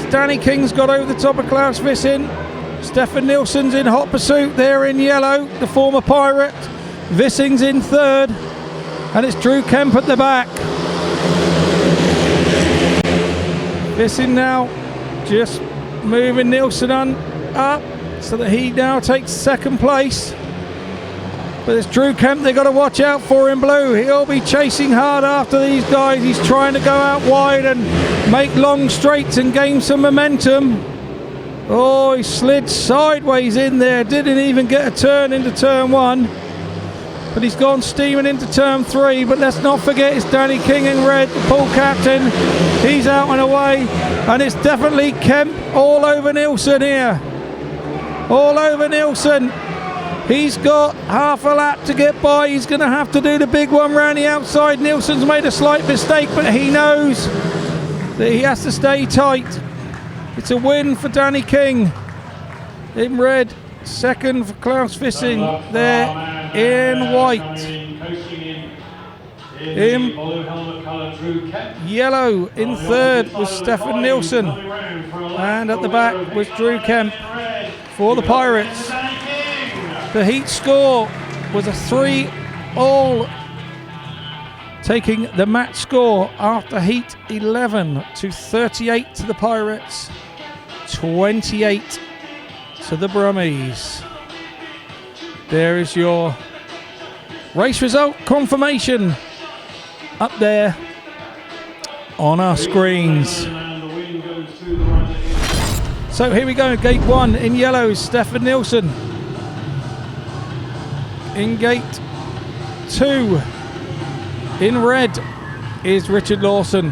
it's Danny King's got over the top of Claus VISSING. Stefan NIELSEN's in hot pursuit there in yellow, the former Pirate. VISSING's in third, and it's Drew Kemp at the back. VISSING now just moving NIELSEN on up so that he now takes second place. But it's Drew Kemp they've got to watch out for in blue. He'll be chasing hard after these guys. He's trying to go out wide and make long straights and gain some momentum. Oh, he slid sideways in there, didn't even get a turn into turn one. But he's gone steaming into turn three. But let's not forget it's Danny King in red, the Poole captain. He's out and away. And it's definitely Kemp all over NIELSEN here. All over NIELSEN. He's got half a lap to get by. He's going to have to do the big one round the outside. NIELSEN's made a slight mistake, but he knows that he has to stay tight. It's a win for Danny King in red. Second for Claus VISSING there in white. In yellow in third was Stefan NIELSEN. And at the back was Drew Kemp for the Pirates. The heat score was a 3-all, taking the match score after heat 11 to 38 to the Pirates, 28 to the Brummies. There is your race result confirmation up there on our screens. So here we go, gate one in yellow is Stefan NIELSEN. In gate two in red is Richard Lawson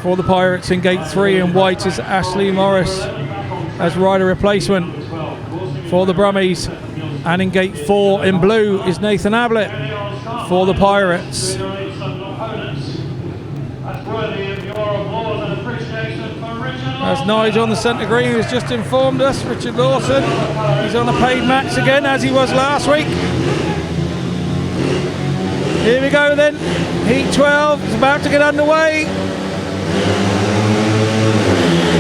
for the Pirates. In gate three in white is Ashley Morris as rider replacement for the Brummies. And in gate four in blue is Nathan Ablitt for the Pirates. As Nigel on the centre green has just informed us, Richard Lawson, he's on a paid max again as he was last week. Here we go then, heat 12 is about to get underway.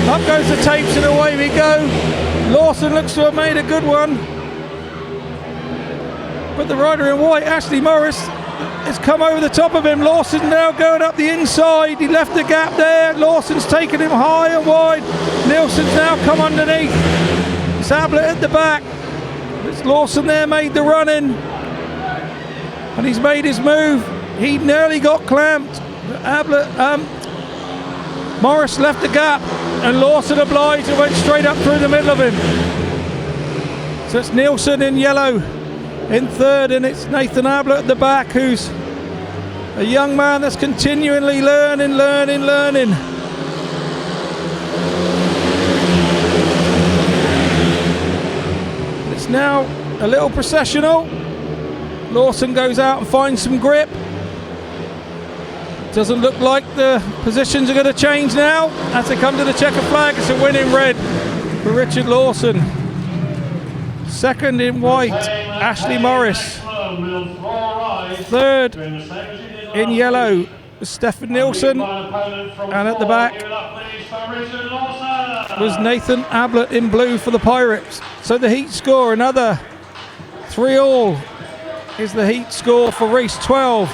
Up goes the tapes and away we go. Lawson looks to have made a good one. But the rider in white, Ashley Morris, has come over the top of him. Lawson now going up the inside. He left the gap there. Lawson's taken him high and wide. NIELSEN's now come underneath. It's Ablitt at the back. It's Lawson there made the run in. And he's made his move. He nearly got clamped. Morris left the gap and Lawson obliged and went straight up through the middle of him. So it's NIELSEN in yellow in third, and it's Nathan Ablitt at the back, who's a young man that's continually learning. It's now a little processional. Lawson goes out and finds some grip. Doesn't look like the positions are going to change now as they come to the checker flag. It's a win in red for Richard Lawson. Second in white, Ashley Morris. Third in yellow, Stefan NIELSEN. And at the back was Nathan Ablitt in blue for the Pirates. So the heat score, another 3-all is the heat score for race 12.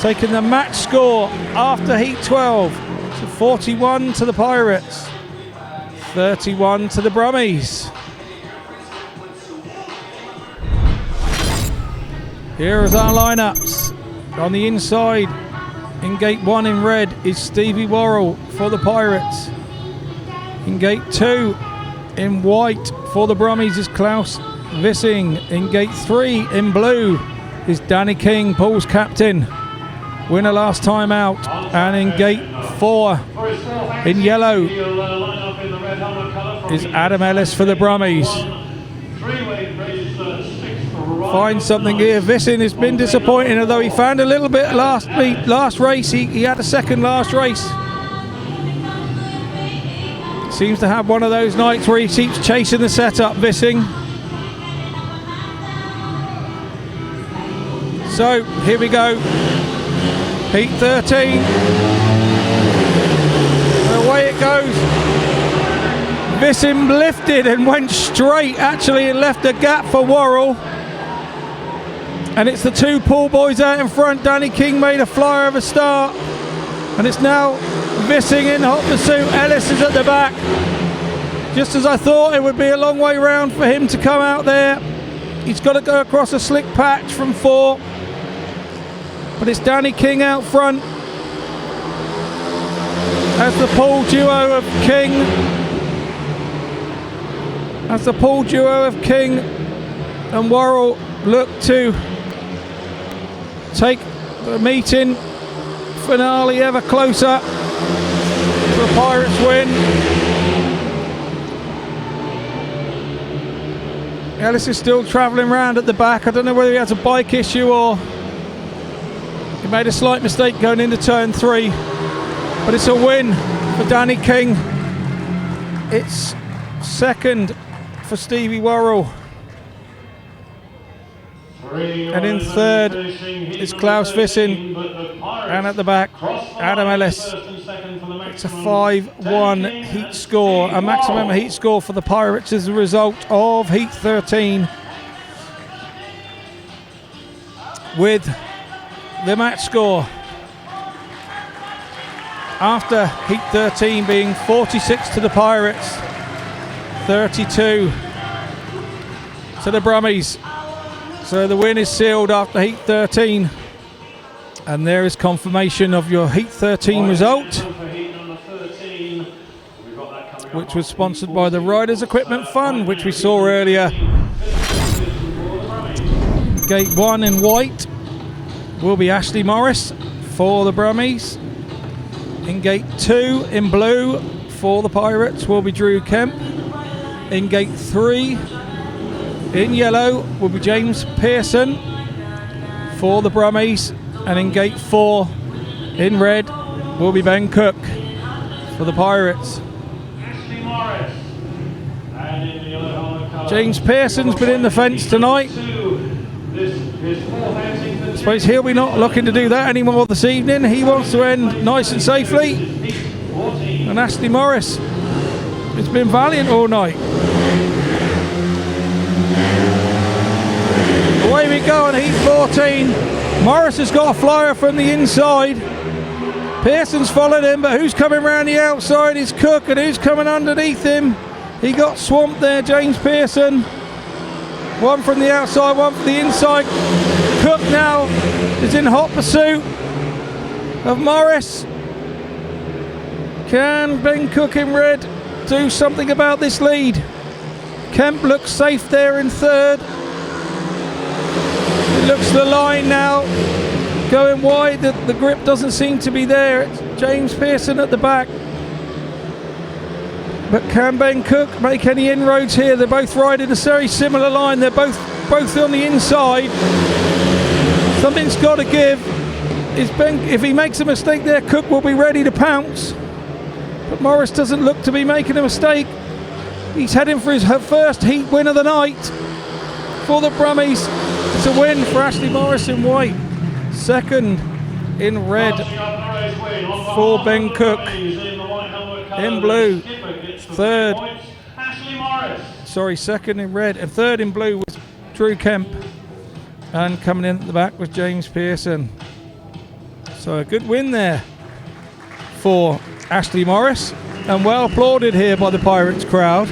Taking the match score after heat 12. So 41 to the Pirates, 31 to the Brummies. Here is our lineups. On the inside, in gate 1 in red is Stevie Worrall for the Pirates. In gate 2 in white for the Brummies is Claus VISSING. In gate 3 in blue is Danny King, Poole's captain, winner last time out. And in gate 4 in yellow is Adam Ellis for the Brummies. Find something here. VISSING has been disappointing, although he found a little bit last race. He had a second last race. Seems to have one of those nights where he keeps chasing the setup, VISSING. So here we go. Heat 13. And away it goes. Vissing lifted and went straight, actually, and left a gap for Worrall. And it's the two Poole boys out in front. Danny King made a flyer of a start. And it's now Vissing in hot pursuit. Ellis is at the back. Just as I thought, it would be a long way round for him to come out there. He's got to go across a slick patch from 4. But it's Danny King out front. As the Poole duo of King. And Worrall look to take the meeting finale ever closer to a Pirates win. Ellis is still travelling round at the back. I don't know whether he has a bike issue or he made a slight mistake going into turn 3, but it's a win for Danny King. It's second for Stevie Worrall. And in third is Claus VISSING, and at the back Adam Ellis. It's a 5-1 heat score, a maximum heat score for the Pirates as a result of heat 13, with the match score after heat 13 being 46 to the Pirates, 32 to the Brummies. So the win is sealed after heat 13, and there is confirmation of your heat 13 result, which was sponsored by the Riders Equipment Fund, which we saw earlier. Gate 1 in white will be Ashley Morris for the Brummies. In gate 2 in blue for the Pirates will be Drew Kemp. In gate 3 in yellow will be James Pearson for the Brummies, and in gate 4 in red will be Ben Cook for the Pirates. James Pearson's been in the fence tonight. I suppose he'll be not looking to do that anymore this evening. He wants to end nice and safely. And Ashley Morris has been valiant all night. Away we go on heat 14. Morris has got a flyer from the inside. Pearson's followed him, but who's coming around the outside is Cook, and who's coming underneath him? He got swamped there, James Pearson. One from the outside, one from the inside. Cook now is in hot pursuit of Morris. Can Ben Cook in red do something about this lead? Kemp looks safe there in third. It looks the line now going wide. The grip doesn't seem to be there. It's James Pearson at the back. But can Ben Cook make any inroads here? They're both riding a very similar line. They're both on the inside. Something's got to give. If he makes a mistake there, Cook will be ready to pounce. But Morris doesn't look to be making a mistake. He's heading for his first heat win of the night for the Brummies. It's a win for Ashley Morris in white. Second in red for Ben Cook. In blue. Second in red, and third in blue was Drew Kemp, and coming in at the back was James Pearson. So a good win there for Ashley Morris, and well applauded here by the Pirates crowd.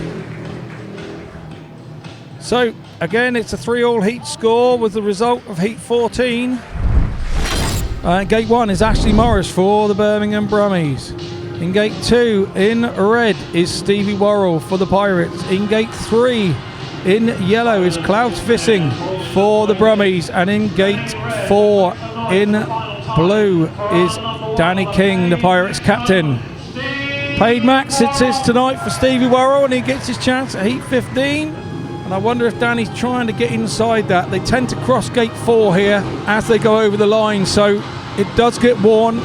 So again, it's a 3-all heat score with the result of heat 14. Gate 1 is Ashley Morris for the Birmingham Brummies. In gate 2 in red is Stevie Worrall for the Pirates. In gate 3 in yellow is Claus VISSING for the Brummies. And in gate 4 in blue is Danny King, the Pirates captain. Paid max it is tonight for Stevie Worrall, and he gets his chance at heat 15. And I wonder if Danny's trying to get inside that. They tend to cross gate 4 here as they go over the line, so it does get worn.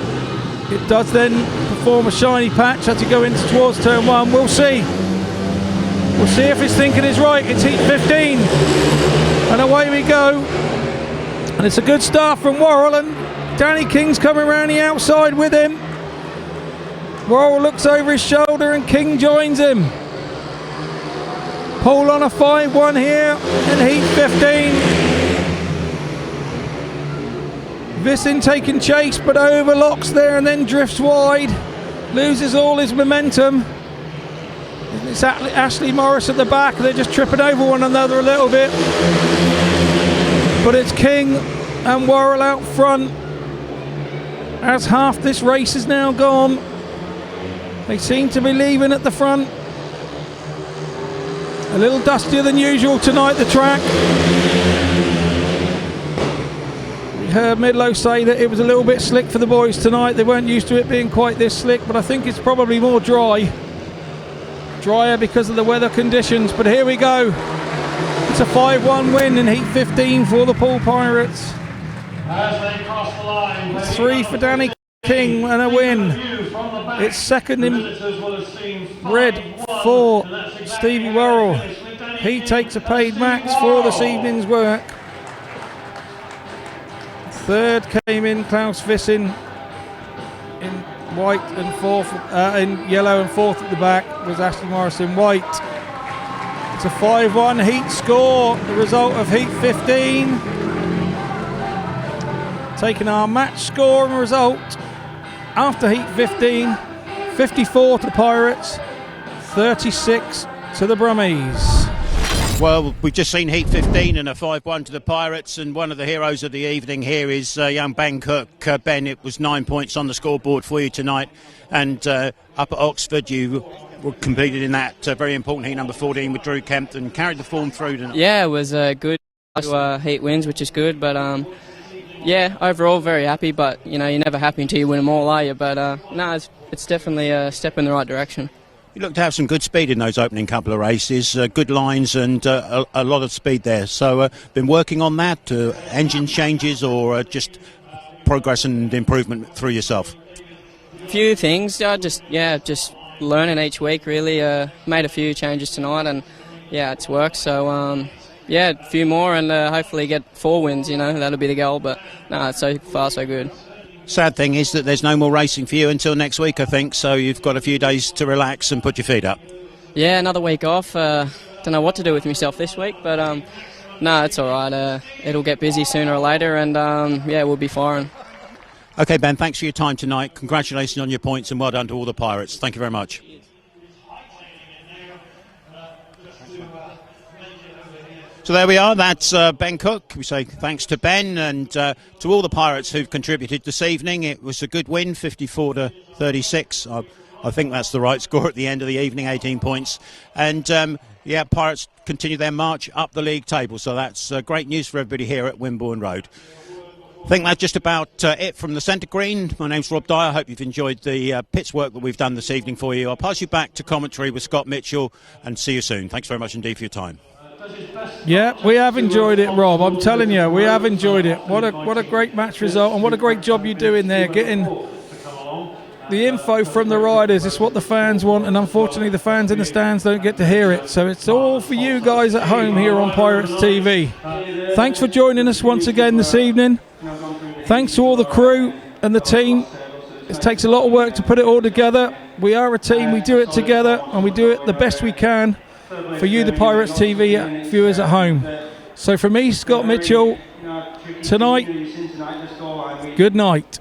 It does then perform a shiny patch as you go into towards turn 1. We'll see. We'll see if his thinking is right. It's heat 15. And away we go. And it's a good start from Worrall, and Danny King's coming around the outside with him. Worrall looks over his shoulder and King joins him. Poole on a 5-1 here in heat 15. Vissing taking chase but overlocks there and then drifts wide. Loses all his momentum. It's Ashley Morris at the back. They're just tripping over one another a little bit. But it's King and Worrall out front. As half this race is now gone. They seem to be leaving at the front. A little dustier than usual tonight, the track. We heard Midlow say that it was a little bit slick for the boys tonight. They weren't used to it being quite this slick, but I think it's probably more dry. Drier because of the weather conditions, but here we go. It's a 5-1 win in heat 15 for the Poole Pirates. As they cross the line, 3 for Danny King and a win. It's second in red for Stevie Worrall. He takes a paid max for this evening's work. Third came in Claus VISSING in white and fourth in yellow, and fourth at the back was Ashley Morris in white. It's a 5-1 heat score, the result of heat 15. Taking our match score and result after heat 15, 54 to the Pirates, 36 to the Brummies. Well, we've just seen heat 15 and a 5-1 to the Pirates, and one of the heroes of the evening here is young Ben Cook. Ben, it was 9 points on the scoreboard for you tonight, and up at Oxford you were competed in that very important heat number 14 with Drew Kemp and carried the form through tonight. Yeah, it was good heat wins, which is good, but yeah, overall very happy, but you know, you're never happy until you win them all, are you? But no, it's definitely a step in the right direction. You look to have some good speed in those opening couple of races, good lines and a lot of speed there. So been working on that, engine changes or just progress and improvement through yourself? A few things, just learning each week really. Made a few changes tonight and yeah, it's worked. So yeah, a few more and hopefully get 4 wins, you know, that'll be the goal. But no, so far so good. Sad thing is that there's no more racing for you until next week, I think, so you've got a few days to relax and put your feet up. Yeah, another week off. Don't know what to do with myself this week, but no, it's all right. It'll get busy sooner or later, and yeah, we'll be firing. OK, Ben, thanks for your time tonight. Congratulations on your points and well done to all the Pirates. Thank you very much. So there we are, that's Ben Cook. We say thanks to Ben and to all the Pirates who've contributed this evening. It was a good win, 54 to 36. I think that's the right score at the end of the evening, 18 points. And yeah, Pirates continue their march up the league table, so that's great news for everybody here at Wimborne Road. I think that's just about it from the centre green. My name's Rob Dyer. I hope you've enjoyed the pits work that we've done this evening for you. I'll pass you back to commentary with Scott Mitchell and see you soon. Thanks very much indeed for your time. Yeah, we have enjoyed it, Rob. I'm telling you, we have enjoyed it. What a great match result, and what a great job you do in there, getting the info from the riders. It's what the fans want, and unfortunately the fans in the stands don't get to hear it. So it's all for you guys at home here on Pirates TV. Thanks for joining us once again this evening. Thanks to all the crew and the team. It takes a lot of work to put it all together. We are a team, we do it together, and we do it the best we can for you, the Pirates TV viewers at home. So for me, Scott Mitchell, tonight, good night.